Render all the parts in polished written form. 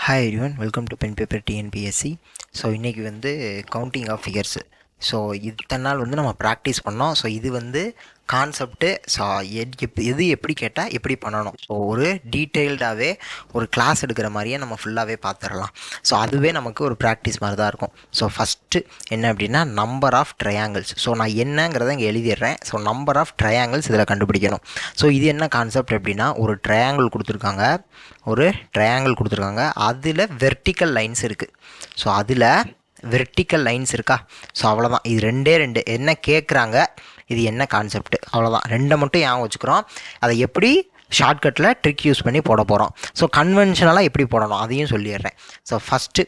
Hi everyone, welcome to pen paper TNPSC. So இன்றைக்கி counting of figures. So இத்தனை நாள் நம்ம ப்ராக்டிஸ் பண்ணோம். ஸோ இது கான்செப்ட்டு. ஸோ எது எப்படி கேட்டால் எப்படி பண்ணணும், ஸோ ஒரு டீட்டெயில்டாகவே ஒரு கிளாஸ் எடுக்கிற மாதிரியே நம்ம ஃபுல்லாகவே பார்த்துடலாம். ஸோ அதுவே நமக்கு ஒரு ப்ராக்டிஸ் மாதிரி தான் இருக்கும். ஸோ ஃபஸ்ட்டு என்ன அப்படின்னா, நம்பர் ஆஃப் ட்ரையாங்கிள்ஸ். ஸோ நான் என்னங்கிறத இங்கே எழுதிடுறேன். ஸோ நம்பர் ஆஃப் ட்ரையாங்கிள்ஸ் இதில் கண்டுபிடிக்கணும். ஸோ இது என்ன கான்செப்ட் அப்படின்னா, ஒரு ட்ரையாங்கிள் கொடுத்துருக்காங்க, அதில் வெர்டிக்கல் லைன்ஸ் இருக்குது. ஸோ அதில் வெர்டிக்கல் லைன்ஸ் இருக்கா? ஸோ அவ்வளோதான். இது ரெண்டே என்ன கேட்குறாங்க, இது என்ன கான்செப்ட், அவ்வளோதான். ரெண்டை மட்டும் ஞாபகம் வச்சுக்கிறோம். அதை எப்படி ஷார்ட்கட்டில் ட்ரிக் யூஸ் பண்ணி போட போகிறோம். ஸோ கன்வென்ஷனலாக எப்படி போடணும் அதையும் சொல்லிடுறேன். ஸோ ஃபஸ்ட்டு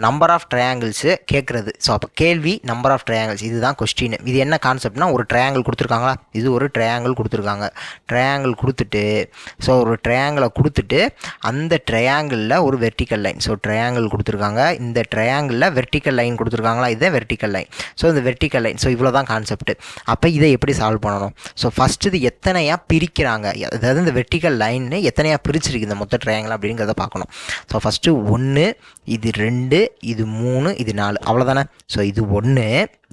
நம்பர் ஆஃப் ட்ரையாங்கிள்ஸு கேட்குறது. ஸோ அப்போ கேள்வி நம்பர் ஆஃப் ட்ரையாங்கிள்ஸ், இதுதான் கொஸ்டின். இது என்ன கான்செப்ட்னா, ஒரு ட்ரையாங்கிள் கொடுத்துருக்காங்களா, இது ஒரு ட்ரையாங்கிள் கொடுத்துருக்காங்க. ட்ரையாங்கிள் கொடுத்துட்டு, ஸோ ஒரு ட்ரையாங்கிளை கொடுத்துட்டு அந்த ட்ரையாங்கிளில் ஒரு வெர்டிக்கல் லைன். ஸோ ட்ரையாங்கிள் கொடுத்துருக்காங்க, இந்த ட்ரையாங்கிளில் வெர்டிக்கல் லைன் கொடுத்துருக்காங்களா, இதே வெர்டிக்கல் லைன். ஸோ இந்த வெர்டிக்கல் லைன், ஸோ இவ்வளோ தான் கான்செப்ட். அப்போ இதை எப்படி சால்வ் பண்ணணும்? ஸோ ஃபஸ்ட்டு இது எத்தனையாக பிரிக்கிறாங்க, அதாவது இந்த வெர்டிக்கல் லைன்னு எத்தனையாக பிரிச்சிருக்கு இந்த மொத்த ட்ரையாங்கிள் அப்படிங்கிறத பார்க்கணும். ஸோ ஃபஸ்ட்டு 1, இது 2, இது 3, இது 4, அவ்வளோதானே. ஸோ இது 1,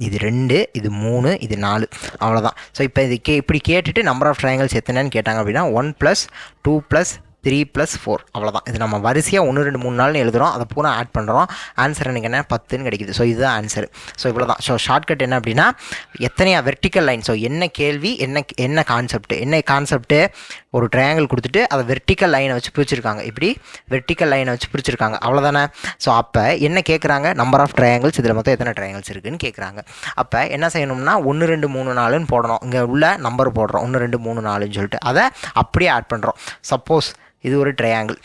இது 2, இது 3, இது 4, அவ்வளோதான். ஸோ இப்போ இது இப்படி கேட்டுட்டு நம்பர் ஆஃப் ட்ரையாங்கிள்ஸ் எத்தனைன்னு கேட்டாங்க அப்படின்னா 1 + 2 + 3 + 4, அவ்வளோதான். இது நம்ம வரிசையாக 1 2 3 4 எழுதுகிறோம், அதை பூரா ஆட் பண்ணுறோம். ஆன்சர் எனக்கு என்ன 10ன்னு கிடைக்குது. ஸோ இதுதான் ஆன்சர். ஸோ இவ்வளோ தான். ஸோ ஷார்ட்கட் என்ன அப்படின்னா, எத்தனையா வெர்டிக்கல் லைன். ஸோ என்ன கேள்வி, என்ன கான்செப்ட்டு, ஒரு ட்ரையாங்கிள் கொடுத்துட்டு அதை வெர்டிக்கல் லைனை வச்சு பிரிச்சிருக்காங்க. இப்படி வெர்டிக்கல் லைனை வச்சு பிரிச்சிருக்காங்க, அவ்வளோதானே. ஸோ அப்போ என்ன கேட்குறாங்க, நம்பர் ஆஃப் ட்ரையாங்கிள்ஸ், இதில் மொத்தம் எத்தனை ட்ரையாங்கிள்ஸ் இருக்குதுன்னு கேட்குறாங்க. அப்போ என்ன செய்யணும்னா 1 2 3 4ன்னு போடணும். இங்கே உள்ள நம்பர் போடுறோம் 1 2 3 4ன்னு சொல்லிட்டு அதை அப்படியே ஆட் பண்ணுறோம். சப்போஸ் இது ஒரு ட்ரையாங்கிள்,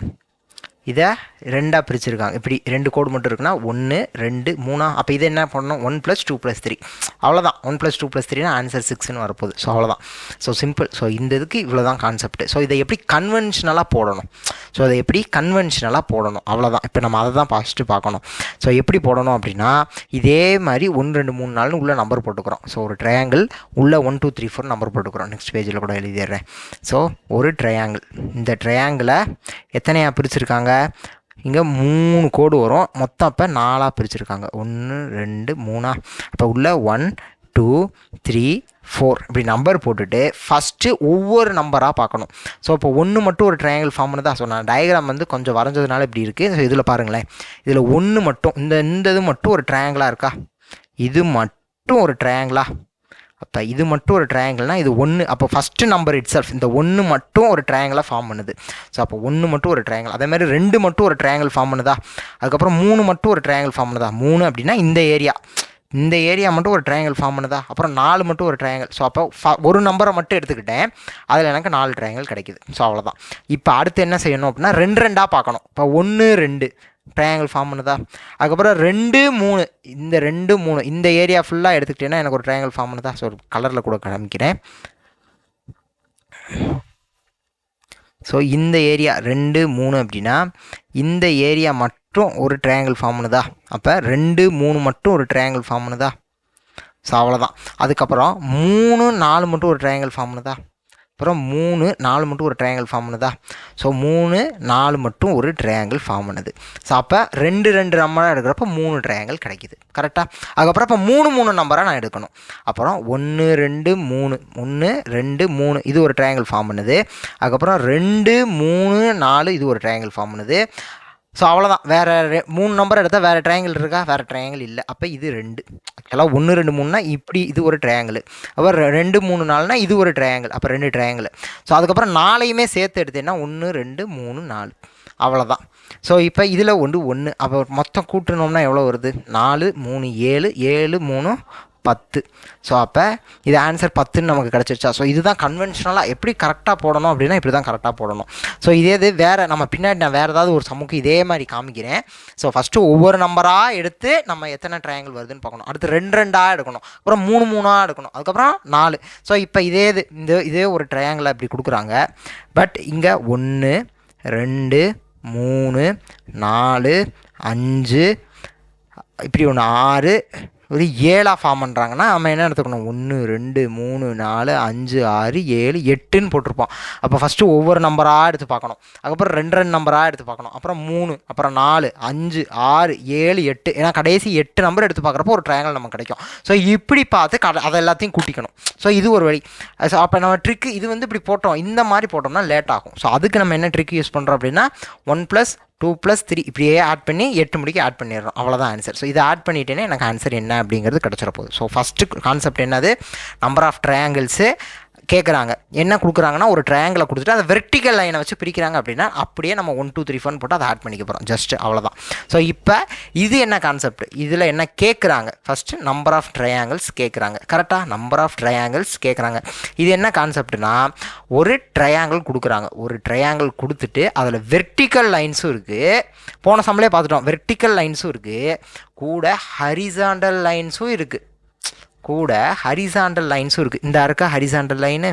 இதை ரெண்டாக பிரிச்சுருக்காங்க. இப்படி 2 கோடு மட்டும் இருக்குன்னா 1 2 3. அப்போ இதை என்ன பண்ணணும், 1 + 2 + 3, அவ்வளோதான். 1 + 2 + 3னா ஆன்சர் 6ன்னு வரப்போகுது. ஸோ அவ்வளோதான். So simple. ஸோ இந்த இதுக்கு இவ்வளோ தான் கான்செப்ட். ஸோ இதை எப்படி கன்வென்ஷனலாக போடணும், அவ்வளோதான். இப்போ நம்ம அதை தான் ஃபஸ்ட்டு பார்க்கணும். ஸோ எப்படி போடணும் அப்படின்னா, இதே மாதிரி 1 2 3 4ன்னு உள்ள நம்பர் போட்டுக்கிறோம். ஸோ ஒரு ட்ரையாங்கிள் உள்ள 1 2 3 4 நம்பர் போட்டுக்கிறோம். நெக்ஸ்ட் பேஜில் கூட எழுதிடுறேன். ஸோ ஒரு ட்ரையாங்கிள், இந்த ட்ரையாங்கிளை எத்தனையாக பிரிச்சுருக்காங்க, இங்கே 3 கோடு வரும் மொத்தம். அப்போ 4ஆக பிரிச்சுருக்காங்க. 1 2 3. அப்போ உள்ள 1 2 3 4 இப்படி நம்பர் போட்டுட்டு ஃபஸ்ட்டு ஒவ்வொரு நம்பராக பார்க்கணும். ஸோ இப்போ 1 மட்டும் ஒரு ட்ரையாங்கிள் ஃபார்ம் பண்ணுதா. ஸோ நான் டயக்ராம் கொஞ்சம் வரைஞ்சதுனால இப்படி இருக்குது. ஸோ இதில் பாருங்களேன், இதில் 1 மட்டும், இந்த இது மட்டும் ஒரு ட்ரையாங்கிளாக இருக்கா, இது மட்டும் ஒரு ட்ரையாங்கிளா. அப்போ இது மட்டும் ஒரு ட்ரையாங்கிள்னால் இது 1. அப்போ ஃபஸ்ட்டு நம்பர் இட் செல்ஃப், இந்த 1 மட்டும் ஒரு ட்ரையாங்கிளாக ஃபார்ம் பண்ணுது. ஸோ அப்போ 1 மட்டும் ஒரு ட்ரையாங்கிள். அதேமாதிரி 2 மட்டும் ஒரு ட்ரையாங்கிள் ஃபார்ம் பண்ணுதா. அதுக்கப்புறம் 3 மட்டும் ஒரு ட்ரையாங்கிள் ஃபார்ம் பண்ணுதா. 3 அப்படின்னா இந்த ஏரியா மட்டும் ஒரு ட்ரையாங்கிள் ஃபார்ம் பண்ணுதா. அப்புறம் 4 மட்டும் ஒரு ட்ரையாங்கிள். ஸோ அப்போ ஒரு நம்பரை மட்டும் எடுத்துக்கிட்டேன், அதில் எனக்கு 4 ட்ரையாங்கிள் கிடைக்குது. ஸோ அவ்வளோதான். இப்போ அடுத்து என்ன செய்யணும் அப்படின்னா, 2 2ஆக பார்க்கணும். இப்போ 1 2 ட்ரையாங்கிள் ஃபார்ம் பண்ணுதா. அதுக்கப்புறம் 2 3, இந்த 2 3 இந்த ஏரியா ஃபுல்லாக எடுத்துக்கிட்டேன்னா எனக்கு ஒரு ட்ரையாங்கிள் ஃபார்ம் பண்ணுதா. ஸோ ஒரு கலரில் கூட காமிக்கிறேன். ஸோ இந்த ஏரியா 2 3 அப்படின்னா இந்த ஏரியா மட்டும் ஒரு ட்ரையாங்கிள் ஃபார்ம் பண்ணுதா. அப்போ 2 3 மட்டும் ஒரு ட்ரையாங்கிள் ஃபார்ம் பண்ணுதா. ஸோ அவ்வளோதான். அதுக்கப்புறம் 3 4 மட்டும் ஒரு ட்ரையாங்கிள் ஃபார்ம் பண்ணுதா. அப்புறம் 3 4 மட்டும் ஒரு ட்ரையாங்கிள் ஃபார்ம் பண்ணுதா. ஸோ 3 4 மட்டும் ஒரு ட்ரையாங்கிள் ஃபார்ம் பண்ணுது. ஸோ அப்போ 2 2 நம்பராக எடுக்கிறப்ப 3 ட்ரையாங்கிள் கிடைக்குது. கரெக்டாக. அதுக்கப்புறம் இப்போ 3 3 நம்பராக நான் எடுக்கணும். அப்புறம் 1 2 3 1 2 3 இது ஒரு ட்ரையாங்கிள் ஃபார்ம் பண்ணுது. அதுக்கப்புறம் 2 3 4 இது ஒரு ட்ரையாங்கிள் ஃபார்ம் பண்ணுது. ஸோ அவ்வளோதான். வேறு 3 நம்பர் எடுத்தால் வேறு ட்ரையாங்கிள் இருக்கா, வேறு ட்ரையாங்கிள் இல்லை. அப்போ இது 2. ஆக்சுவலாக 1 2 3னா இப்படி இது ஒரு ட்ரையாங்கிள். அப்புறம் 2 3 4னா இது ஒரு ட்ரையாங்கிள். அப்போ 2 ட்ரையாங்கிள். ஸோ அதுக்கப்புறம் 4ஐயுமே சேர்த்து எடுத்தேன்னா 1 2 3 4, அவ்வளோதான். ஸோ இப்போ இதில் 1. அப்போ மொத்தம் கூட்டணும்னா எவ்வளோ வருது, 4 3 7 7 3 10. ஸோ அப்போ இது ஆன்சர் 10ன்னு நமக்கு கிடச்சிருச்சா. ஸோ இதுதான் கன்வென்ஷனலாக எப்படி கரெக்டாக போடணும் அப்படின்னா இப்படி தான் கரெக்டாக போடணும். ஸோ இது வேறு நம்ம பின்னாடி நான் வேறு ஏதாவது ஒரு சமுக்கு இதே மாதிரி காமிக்கிறேன். ஸோ ஃபஸ்ட்டு ஒவ்வொரு நம்பராக எடுத்து நம்ம எத்தனை ட்ரையாங்கிள் வருதுன்னு பார்க்கணும். அடுத்து 2 2ஆக எடுக்கணும். அப்புறம் 3 3ஆக எடுக்கணும். அதுக்கப்புறம் 4. ஸோ இப்போ இதே ஒரு ட்ரையாங்கிளை இப்படி கொடுக்குறாங்க. பட் இங்கே 1 2 3 4 5 இப்படி ஒன்று 6 ஒரு 7 ஃபார்ம் பண்ணுறாங்கன்னா நம்ம என்ன எடுத்துக்கணும் 1 2 3 4 5 6 7 8ன்னு போட்டிருப்போம். அப்போ ஃபஸ்ட்டு ஒவ்வொரு நம்பராக எடுத்து பார்க்கணும். அதுக்கப்புறம் 2 நம்பராக எடுத்து பார்க்கணும். அப்புறம் 3, அப்புறம் 4, 5, 6, 7, 8. ஏன்னா கடைசி 8 நம்பர் எடுத்து பார்க்குறப்போ ஒரு ட்ரையாங்கிள் நமக்கு கிடைக்கும். ஸோ இப்படி பார்த்து அதை எல்லாத்தையும் கூட்டிக்கணும். ஸோ இது ஒரு வழி. ஸோ அப்போ நம்ம ட்ரிக்கு இது இப்படி போட்டோம், இந்த மாதிரி போட்டோம்னா லேட் ஆகும். ஸோ அதுக்கு நம்ம என்ன ட்ரிக் யூஸ் பண்ணுறோம் அப்படின்னா 1 + 2 + 3 இப்படியே ஆட் பண்ணி 8 முடிக்க ஆட் பண்ணிடுறோம். அவ்வளோதான் ஆன்சர். ஸோ இதை ஆட் பண்ணிட்டேனே எனக்கு ஆன்சர் என்ன அப்படிங்கிறது கிடச்சிட போகுது. ஸோ ஃபஸ்ட்டு கான்செப்ட் என்னது, நம்பர் ஆஃப் ட்ரையாங்கிள்ஸு கேட்குறாங்க. என்ன கொடுக்குறாங்கன்னா ஒரு ட்ரையாங்கிளை கொடுத்துட்டு அதை வெர்டிக்கல் லைனை வச்சு பிரிக்கிறாங்க அப்படின்னா அப்படியே நம்ம 1 2 3 4 போட்டு அதை ஆட் பண்ணிக்க போகிறோம். ஜஸ்ட்டு அவ்வளோதான். ஸோ இப்போ இது என்ன கான்செப்ட், இதில் என்ன கேட்குறாங்க, ஃபஸ்ட்டு நம்பர் ஆஃப் ட்ரையாங்கிள்ஸ் கேட்குறாங்க. கரெக்டாக நம்பர் ஆஃப் ட்ரையாங்கிள்ஸ் கேட்குறாங்க. இது என்ன கான்செப்ட்னா ஒரு ட்ரையாங்கிள் கொடுக்குறாங்க. ஒரு ட்ரையாங்கிள் கொடுத்துட்டு அதில் வெர்டிக்கல் லைன்ஸும் இருக்குது, போன சம்பளே பார்த்துட்டோம், வெர்டிக்கல் லைன்ஸும் இருக்குது, கூட ஹரிசாண்டல் லைன்ஸும் இருக்குது, கூட ஹரிசாண்டல் லைன்ஸும் இருக்குது. இந்த இருக்கா ஹரிசாண்டல் லைனு,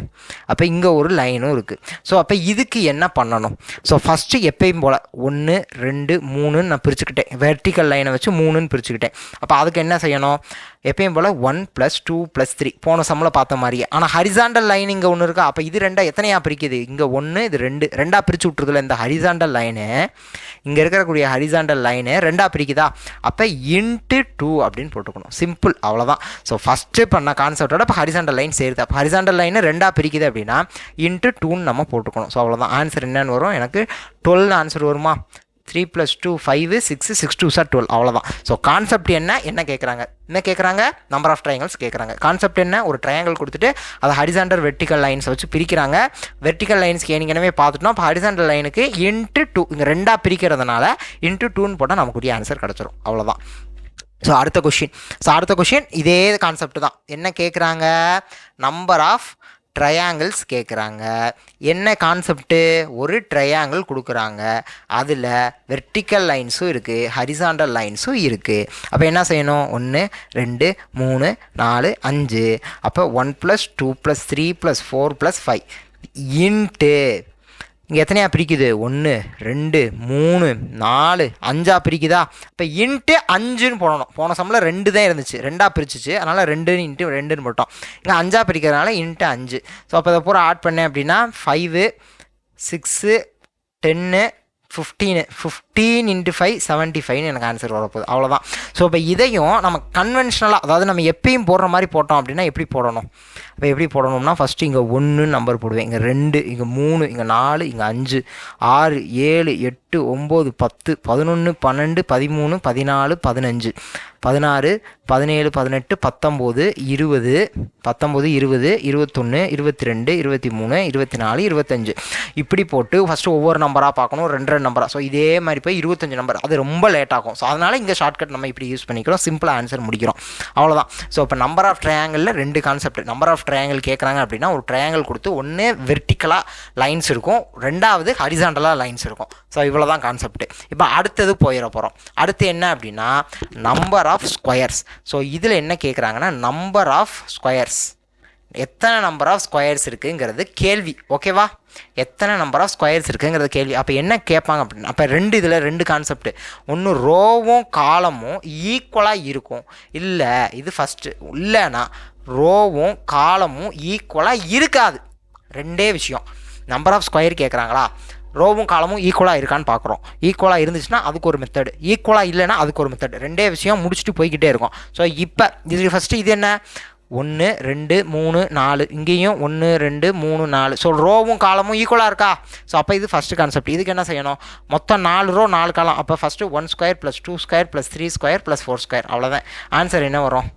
அப்போ இங்கே ஒரு லைனும் இருக்குது. ஸோ அப்போ இதுக்கு என்ன பண்ணணும், ஸோ ஃபஸ்ட்டு எப்பயும் போல் 1 2 3ன்னு நான் பிரிச்சுக்கிட்டேன், வெர்டிக்கல் லைனை வச்சு 3ன்னு பிரிச்சுக்கிட்டேன். அப்போ அதுக்கு என்ன செய்யணும், எப்பயும் போல் 1 + 2 + 3 போன சம்பளம் பார்த்த மாதிரியே. ஆனால் ஹரிசாண்டல் லைன் இங்கே ஒன்று இருக்கா, அப்போ இது ரெண்டாக எத்தனையாக பிரிக்குது, இங்கே 1 இது 2 ரெண்டாக பிரித்து விட்ருதுல இந்த ஹரிசாண்டல் லைனு, இங்கே இருக்கக்கூடிய ஹரிசாண்டல் லைனு ரெண்டாக பிரிக்குதா, அப்போ × 2 அப்படின்னு போட்டுக்கணும். சிம்பிள், அவ்வளோதான். ஸோ ஃபஸ்ட்டு பண்ண கான்செப்டோட இப்போ ஹரிசாண்டல் லைன் சேருது. அப்போ ஹரிசாண்டல் லைனு ரெண்டாக பிரிக்குது அப்படின்னா × 2ன்னு நம்ம போட்டுக்கணும். ஸோ அவ்வளோதான். ஆன்சர் என்னன்னு வரும், எனக்கு 12 ஆன்சர் வருமா, 3 + 2 5 6 6 2 12. அவ்வளோதான். ஸோ கான்செப்ட் என்ன கேட்குறாங்க, என்ன கேட்குறாங்க, நம்பர் ஆஃப் ட்ரையாங்கிள்ஸ் கேட்குறாங்க. கான்செப்ட் என்ன, ஒரு ட்ரையாங்கிள் கொடுத்துட்டு அதை ஹரிசாண்டல் வெர்டிக்கல் லைன்ஸ் வச்சு பிரிக்கிறாங்க. வெர்டிக்கல் லைன்ஸ்க்கு ஏற்கனவே பார்த்துட்டோம். இப்போ ஹரிசாண்டல் லைனுக்கு × 2 இங்கே ரெண்டாக பிரிக்கிறதுனால × 2ன்னு போட்டால் நமக்குரிய ஆன்சர் கிடச்சிரும். அவ்வளோதான். ஸோ அடுத்த கொஷின் இதே கான்செப்ட் தான். என்ன கேட்குறாங்க, நம்பர் ஆஃப் ட்ரையாங்கிள்ஸ் கேட்குறாங்க. என்ன கான்செப்ட்டு, ஒரு ட்ரையாங்கிள் கொடுக்குறாங்க, அதில் வெர்டிக்கல் லைன்ஸும் இருக்குது, ஹரிசாண்டல் லைன்ஸும் இருக்குது. அப்போ என்ன செய்யணும், 1 2 3 4 5, அப்போ 1 + 2 + 3 + 4 + 5 இன்ட்டு இங்கே எத்தனையா பிரிக்குது, 1 2 3 4 5ஆக பிரிக்குதா, இப்போ × 5ன்னு போடணும். போன சம்பளம் 2 தான் இருந்துச்சு, ரெண்டாக பிரிச்சிச்சு, அதனால் 2 × 2ன்னு போட்டோம். இங்கே 5ஆக பிரிக்கிறதுனால × 5. ஸோ அப்போ அதை பூரா ஆட் பண்ணேன் அப்படின்னா 5 6 10 15 15 × 5 75ன்னு எனக்கு ஆன்சர் வரப்போகுது. அவ்வளோதான். ஸோ இப்போ இதையும் நம்ம கன்வென்ஷனலாக, அதாவது நம்ம எப்பயும் போடுற மாதிரி போட்டோம் அப்படின்னா எப்படி போடணும், இப்போ எப்படி போடணும்னா ஃபஸ்ட்டு இங்கே 1 நம்பர் போடுவேன், இங்கே 2, இங்கே 3, இங்கே 4, இங்கே 5 6 7 8 9 10 11 12 13 14 15 16 17 18 19 20 21 22 23 24 25 இப்படி போட்டு ஃபஸ்ட்டு ஒவ்வொரு நம்பராக பார்க்கணும், 2 நம்பராக. ஸோ இதே மாதிரி போய் 25 நம்பர், அது ரொம்ப லேட் ஆகும். ஸோ அதனால் இங்கே ஷார்ட்கட் நம்ம இப்படி யூஸ் பண்ணிக்கிறோம், சிம்பிளாக ஆன்சர் முடிக்கிறோம். அவ்வளோதான். ஸோ இப்போ நம்பர் ஆஃப் ட்ரையாங்கிளில் 2 கான்செப்ட். நம்பர் ஆஃப் ட்ரையாங்கிள் கேட்குறாங்க அப்படின்னா ஒரு ட்ரையாங்கிள் கொடுத்து ஒன்று வெர்டிக்கலாக லைன்ஸ் இருக்கும், ரெண்டாவது ஹரிசாண்டலாக லைன்ஸ் இருக்கும். ஸோ இவ்வளோ தான் கான்செப்ட். இப்போ அடுத்தது போயிட போகிறோம். அடுத்து என்ன அப்படின்னா நம்பர் ஆஃப் ஸ்கொயர்ஸ். ஸோ இதில் என்ன கேட்குறாங்கன்னா நம்பர் ஆஃப் ஸ்கொயர்ஸ், எத்தனை நம்பர் ஆஃப் ஸ்கொயர்ஸ் இருக்குங்கிறது கேள்வி. ஓகேவா, எத்தனை நம்பர் ஆஃப் ஸ்கொயர்ஸ் இருக்குங்கிறது கேள்வி. அப்போ என்ன கேட்பாங்க அப்படின்னா, அப்போ இதில் 2 கான்செப்ட். ஒன்று ரோவும் காலமும் ஈக்குவலாக இருக்கும், இல்லை இது ஃபஸ்ட்டு, இல்லைன்னா ரோவும் காலமும் ஈக்குவலாக இருக்காது. 2 விஷயம். நம்பர் ஆஃப் ஸ்கொயர் கேட்குறாங்களா, ரோவும் காலமும் ஈக்குவலாக இருக்கான்னு பார்க்குறோம். ஈக்குவலாக இருந்துச்சுன்னா அதுக்கு ஒரு மெத்தடு, ஈக்குவலாக இல்லைன்னா அதுக்கு ஒரு மெத்தட். 2 விஷயம் முடிச்சுட்டு போய்கிட்டே இருக்கும். ஸோ இப்போ இது ஃபஸ்ட்டு இது என்ன, 1 2 3 4, இங்கேயும் 1 2 3 4. ஸோ ரோவும் காலமும் ஈக்குவலாக இருக்கா. ஸோ அப்போ இது ஃபஸ்ட்டு கான்செப்ட். இதுக்கு என்ன செய்யணும், மொத்தம் 4 ரோ 4 காலம். அப்போ ஃபஸ்ட்டு 1² + 2² + 3² + 4². அவ்வளோதான். ஆன்சர் என்ன வரும்,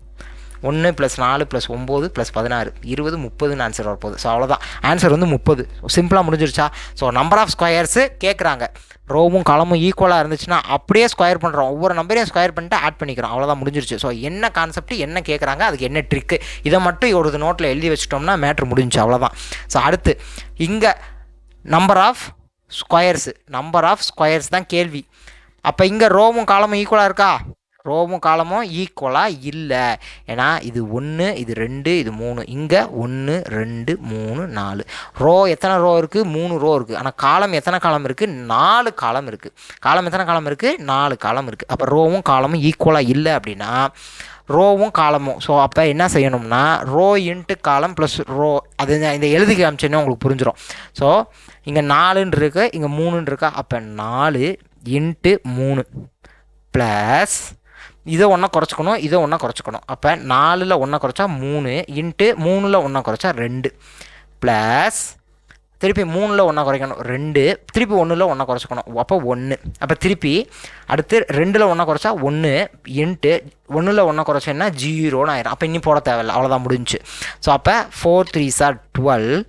1 + 4 + 9 + 16 20 30ன்னு ஆன்சர் வரப்போகுது. ஸோ அவ்வளோதான். ஆன்சர் 30. சிம்பிளாக முடிஞ்சிருச்சா. ஸோ நம்பர் ஆஃப் ஸ்கொயர்ஸு கேட்குறாங்க, ரோவும் காலமும் ஈக்குவலாக இருந்துச்சுன்னா அப்படியே ஸ்கொயர் பண்ணுறோம், ஒவ்வொரு நம்பரையும் ஸ்கொயர் பண்ணிட்டு ஆட் பண்ணிக்கிறோம். அவ்வளோதான், முடிஞ்சிருச்சு. ஸோ என்ன கான்செப்ட், என்ன கேட்குறாங்க, அதுக்கு என்ன ட்ரிக்கு, இதை மட்டும் ஒரு நோட்டில் எழுதி வச்சிட்டோம்னா மேட்ரு முடிஞ்சிச்சு. அவ்வளோதான். ஸோ அடுத்து இங்கே நம்பர் ஆஃப் ஸ்கொயர்ஸ் தான் கேள்வி. அப்போ இங்கே ரோவும் காலமும் ஈக்குவலாக இருக்கா, ரோவும் காலமும் ஈக்குவலாக இல்லை. ஏன்னா இது 1 இது 2 இது 3, இங்கே 1 2 3 4. ரோ எத்தனை ரோ இருக்குது, 3 ரோ இருக்குது. ஆனால் காலம் எத்தனை காலம் இருக்குது, 4 காலம் இருக்குது. காலம் எத்தனை காலம் இருக்குது, 4 காலம் இருக்குது. அப்போ ரோவும் காலமும் ஈக்குவலாக இல்லை அப்படின்னா ரோவும் காலமும். ஸோ அப்போ என்ன செய்யணும்னா row into column plus row, அது இந்த எழுதி காமிச்சேன்னா உங்களுக்கு புரிஞ்சிடும். ஸோ இங்கே 4ன்னு இருக்குது, இங்கே 3ன்னு இருக்கா, அப்போ 4 இன்ட்டு 3 ப்ளஸ் இதை ஒன்றா குறைச்சிக்கணும், இதை ஒன்றா குறைச்சிக்கணும். அப்போ 4ல் 1 குறைச்சா 3 இன்ட்டு 3ல் 1 குறைச்சா 2 ப்ளஸ் திருப்பி 3ல் 1 குறைக்கணும் 2, திருப்பி 1ல் 1 குறைச்சிக்கணும், அப்போ 1. அப்போ திருப்பி அடுத்து 2ல் 1 குறைச்சா 1 இன்ட்டு 1ல் 1 குறைச்சேன்னா 0ன்னு ஆயிரும். அப்போ இன்னும் போட தேவையில்லை, அவ்வளோதான் முடிஞ்சு. ஸோ அப்போ 4 3s are 12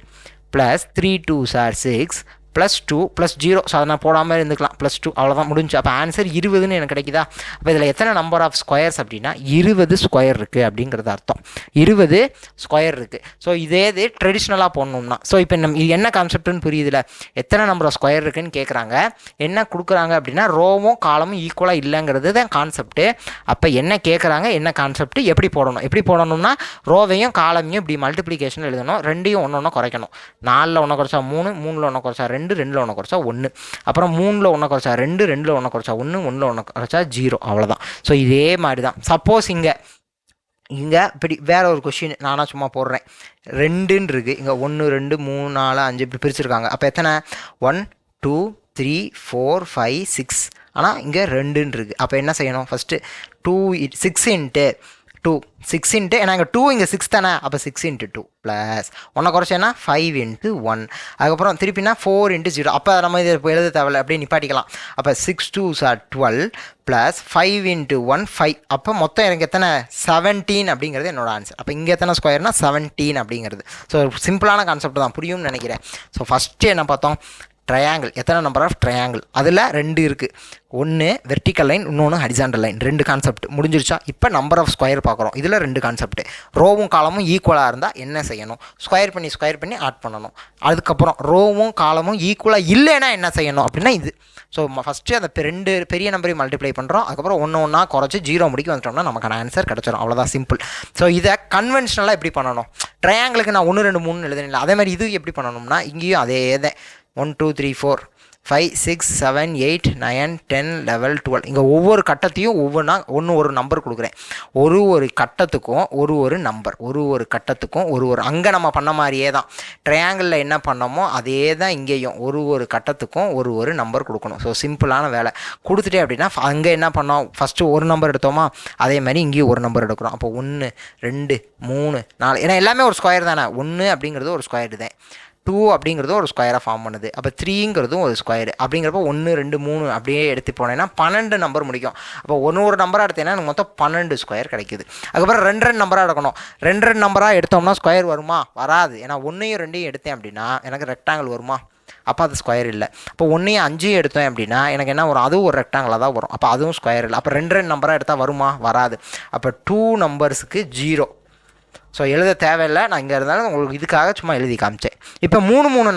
plus 3 2s are 6 plus 2 plus 0. So அதை நான் போடாமல் இருந்துக்கலாம், ப்ளஸ் 2, அவ்வளோதான் முடிஞ்சு. அப்போ ஆன்சர் 20ன்னு எனக்கு கிடைக்குதா? அப்போ இதில் எத்தனை நம்பர் ஆஃப் ஸ்கொயர்ஸ் அப்படின்னா 20 ஸ்கொயர் இருக்குது அப்படிங்கிறது அர்த்தம். 20 ஸ்கொயர் இருக்குது. ஸோ இதே இது ட்ரெடிஷ்னலாக போடணும்னா, ஸோ இப்போ நம்ம இது என்ன கான்செப்ட்னு புரியுதுல, எத்தனை நம்பர் ஆஃப் ஸ்கொயர் இருக்குன்னு கேட்குறாங்க. என்ன கொடுக்குறாங்க அப்படின்னா ரோவும் காலமும் ஈக்குவலாக இல்லைங்கிறது தான் கான்செப்ட்டு. அப்போ என்ன கேட்குறாங்க, என்ன கான்செப்ட், எப்படி போடணும்னா ரோவையும் காலமையும் இப்படி மல்டிப்ளிகேஷன் எழுதணும், ரெண்டையும் ஒன்று ஒன்று குறைக்கணும். 4ல் 1 குறைச்சா 3, 3ல் 1 குறைச்சா 2, 2ல் 1 குறைச்சா 1, அப்புறம் 3ல் 1 குறைச்சா 2, 2ல் 1 குறைச்சா 1, 1ல் 1 குறைச்சா 0, அவ்வளோதான். ஸோ இதே மாதிரி தான். சப்போஸ் இங்கே இப்படி வேற ஒரு கொஷின் நானாக சும்மா போடுறேன். 2ன்னு இருக்குது, இங்கே 1 2 3 4 5 இப்படி பிரிச்சுருக்காங்க. அப்போ எத்தனை 1 2 3 4 5 6, ஆனால் இங்கே 2ன்னு இருக்குது. அப்போ என்ன செய்யணும், ஃபஸ்ட்டு 6 இன்ட்டு 2, 6 இன்ட்டு, ஏன்னா இங்கே 2 இங்கே 6 தானே, அப்போ 6 இன்ட்டு 2 ப்ளஸ் 1 குறைச்சேன்னா 5 இன்ட்டு 1, அதுக்கப்புறம் திருப்பினா 4 இன்ட்டு 0. அப்போ நம்ம இதை இப்போ எழுத தேவையில்லை, அப்படியே நிப்பாட்டிக்கலாம். அப்போ 6 2s are 12 ப்ளஸ் 5 இன்ட்டு 1 5. அப்போ மொத்தம் எனக்கு எத்தனை 17 அப்படிங்கிறது என்னோட ஆன்சர். அப்போ இங்கே எத்தனை ஸ்கொயர்னா 17 அப்படிங்கிறது. ஸோ சிம்பிளான கான்செப்ட் தான், புரியும்னு நினைக்கிறேன். ஸோ ஃபஸ்ட்டு என்ன பார்த்தோம், ட்ரையாங்கிள், எத்தனை நம்பர் ஆஃப் ட்ரையாங்கிள், அதில் 2 இருக்குது. ஒன்று வெர்டிக்கல் லைன், இன்னொன்று ஹரிசாண்டல் லைன். 2 கான்செப்ட் முடிஞ்சிருச்சா? இப்போ நம்பர் ஆஃப் ஸ்கொயர் பார்க்குறோம். இதில் 2 கான்செப்ட். ரோவும் காலமும் ஈக்குவலாக இருந்தால் என்ன செய்யணும், ஸ்கொயர் பண்ணி ஆட் பண்ணணும். அதுக்கப்புறம் ரோவும் காலமும் ஈக்குவலாக இல்லைன்னா என்ன செய்யணும் அப்படின்னா இது. ஸோ ஃபஸ்ட்டு அந்த 2 பெரிய நம்பரையும் மல்டிப்ளை பண்ணுறோம், அதுக்கப்புறம் ஒன்றா குறைச்சி 0 முடிக்க வந்துட்டோம்னா நமக்கான ஆன்சர் கிடச்சிடும், அவ்வளோதான், சிம்பிள். ஸோ இதை கன்வென்ஷனலாக எப்படி பண்ணணும், ட்ரையாங்கிளுக்கு நான் 1 2 3 எழுதுனில்லை, அதே மாதிரி இது எப்படி பண்ணணும்னா இங்கேயும் அதே தான். 1 2 3 4 5 6 7 8 9 10 11 12. இங்கே ஒவ்வொரு கட்டத்தையும் ஒவ்வொன்றா ஒரு நம்பர் கொடுக்குறேன். ஒரு கட்டத்துக்கும் ஒரு நம்பர், ஒரு கட்டத்துக்கும் ஒரு அங்கே நம்ம பண்ண மாதிரியே தான் ட்ரையாங்கிளில் என்ன பண்ணோமோ அதே தான் இங்கேயும் ஒரு கட்டத்துக்கும் ஒரு நம்பர் கொடுக்கணும். ஸோ சிம்பிளான வேலை கொடுத்துட்டே அப்படின்னா அங்கே என்ன பண்ணோம், ஃபஸ்ட்டு ஒரு நம்பர் எடுத்தோமா, அதே மாதிரி இங்கேயும் ஒரு நம்பர் எடுக்கிறோம். அப்போ 1 2 3 4, ஏன்னா எல்லாமே ஒரு ஸ்கொயர் தானே. 1 அப்படிங்கிறது ஒரு ஸ்கொயர் தான், 2 அப்படிங்கிறதும் ஒரு ஸ்கொயராக ஃபார்ம் பண்ணுது, அப்போ 3ங்கிறதும் ஒரு ஸ்கொயர். அப்படிங்கிறப்ப 1 2 3 அப்படியே எடுத்து போனேன்னா 12 நம்பர் முடிக்கும். அப்போ ஒரு நம்பராக எடுத்தேன்னா எனக்கு மொத்தம் 12 ஸ்கொயர் கிடைக்குது. அதுக்கப்புறம் 2 நம்பராக எடுக்கணும். 2 நம்பராக எடுத்தோம்னா ஸ்கொயர் வருமா, வராது. ஏன்னா 1யும் 2யும் எடுத்தேன் அப்படின்னா எனக்கு ரெக்டாங்கிள் வருமா, அப்போ அது ஸ்கொயர் இல்லை. அப்போ 1யும் 5யும் எடுத்தோம் அப்படின்னா எனக்கு என்ன வரும், அதுவும் ஒரு ரெக்டாங்கிளாக தான் வரும், அப்போ அதுவும் ஸ்கொயர் இல்லை. அப்போ 2 நம்பராக எடுத்தால் வருமா, வராது. அப்போ 2 நம்பர்ஸுக்கு 0. ஸோ எழுத தேவையில்லை, நான் இங்கே இருந்தாலும் உங்களுக்கு இதுக்காக சும்மா எழுதி காமிச்சேன். இப்போ 3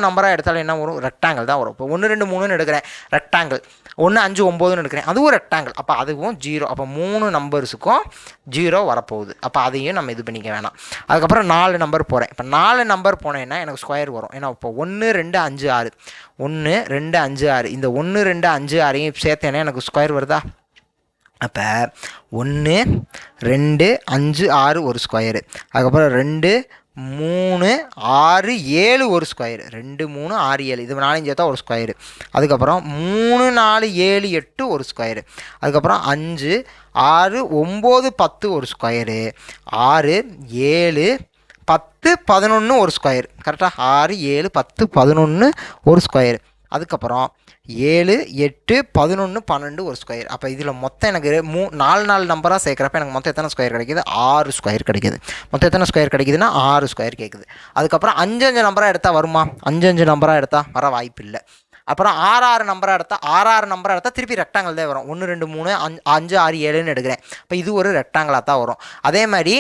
நம்பராக எடுத்தாலும் என்ன வரும், ரெக்டாங்கிள் தான் வரும். இப்போ 1 2 3ன்னு எடுக்கிறேன், ரெக்டாங்கிள். 1 5 9ன்னு எடுக்கிறேன், அதுவும் ரெக்டாங்கிள், அப்போ அதுவும் 0. அப்போ 3 நம்பர்ஸுக்கும் 0 வரப்போகுது. அப்போ அதையும் நம்ம இது பண்ணிக்க வேணாம். அதுக்கப்புறம் 4 நம்பர் போகிறேன். இப்போ 4 நம்பர் போனேன்னா எனக்கு ஸ்கொயர் வரும். ஏன்னா இப்போ 1 2 5 6, 1 2 5 6, இந்த 1 2 5 6ஐயும் சேர்த்தேன்னா எனக்கு ஸ்கொயர் வருதா? அப்போ 1 2 5 6 ஒரு ஸ்கொயரு, அதுக்கப்புறம் 2 3 6 7 ஒரு ஸ்கொயரு, 2 3 6 7, இது 4 சேர்த்தா ஒரு ஸ்கொயரு. அதுக்கப்புறம் 3 4 7 8 ஒரு ஸ்கொயரு. அதுக்கப்புறம் 5 6 9 10 ஒரு ஸ்கொயரு. 6 7 10 11 ஒரு ஸ்கொயர். கரெக்டாக 6 7 10 11 ஒரு ஸ்கொயரு. அதுக்கப்புறம் 7 8 11 12 ஒரு ஸ்கொயர். அப்போ இதில் மொத்தம் எனக்கு 4 நம்பராக சேர்க்குறப்ப எனக்கு மொத்தம் எத்தனை ஸ்கொயர் கிடைக்கிது, 6 ஸ்கொயர் கிடைக்கிது. மொத்தம் எத்தனை ஸ்கொயர் கிடைக்குதுன்னா 6 ஸ்கொயர் கேட்குது. அதுக்கப்புறம் 5 நம்பராக எடுத்தால் வருமா, 5 நம்பராக எடுத்தால் வர வாய்ப்பு இல்லை. அப்புறம் 6 நம்பராக எடுத்தால் திருப்பி ரெக்டாங்கிள் தான் வரும். 1 2 3 5 6 7ன்னு எடுக்கிறேன், இப்போ இது ஒரு ரெக்டாங்கிளாக தான் வரும். அதே மாதிரி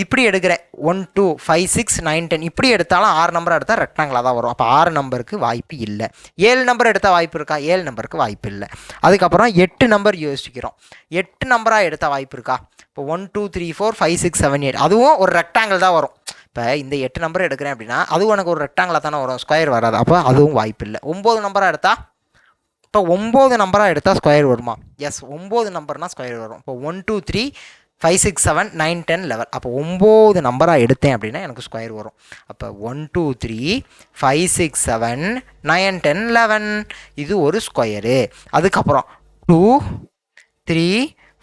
இப்படி எடுக்கிறேன், 1 2 5 6 9 10, இப்படி எடுத்தாலும் 6 நம்பராக எடுத்தால் ரெக்டாங்கிளாக தான் வரும். அப்போ 6 நம்பருக்கு வாய்ப்பு இல்லை. 7 நம்பர் எடுத்தால் வாய்ப்பு இருக்கா, 7 நம்பருக்கு வாய்ப்பு இல்லை. அதுக்கப்புறம் 8 நம்பர் யோசிக்கிறோம், 8 நம்பராக எடுத்தால் வாய்ப்பு இருக்கா? இப்போ 1 2 3 4 5 6 7 8, அதுவும் ஒரு ரெக்டாங்கிள் தான் வரும். இப்போ இந்த 8 நம்பர் எடுக்கிறேன் அப்படின்னா அதுவும் எனக்கு ஒரு ரெக்டாங்கிளாக தானே வரும், ஸ்கொயர் வராது. அப்போ அதுவும் வாய்ப்பு இல்லை. 9 நம்பராக எடுத்தால், இப்போ 9 நம்பராக எடுத்தால் ஸ்கொயர் வருமா? எஸ், 9 நம்பர்னால் ஸ்கொயர் வரும். இப்போ 1 2 3 5 6 7 9 10 11. அப்போ 9 நம்பராக எடுத்தேன் அப்படின்னா எனக்கு ஸ்கொயர் வரும். அப்போ 1 2 3 5 6 7 9 10 11 இது ஒரு ஸ்கொயரு. அதுக்கப்புறம் 2 3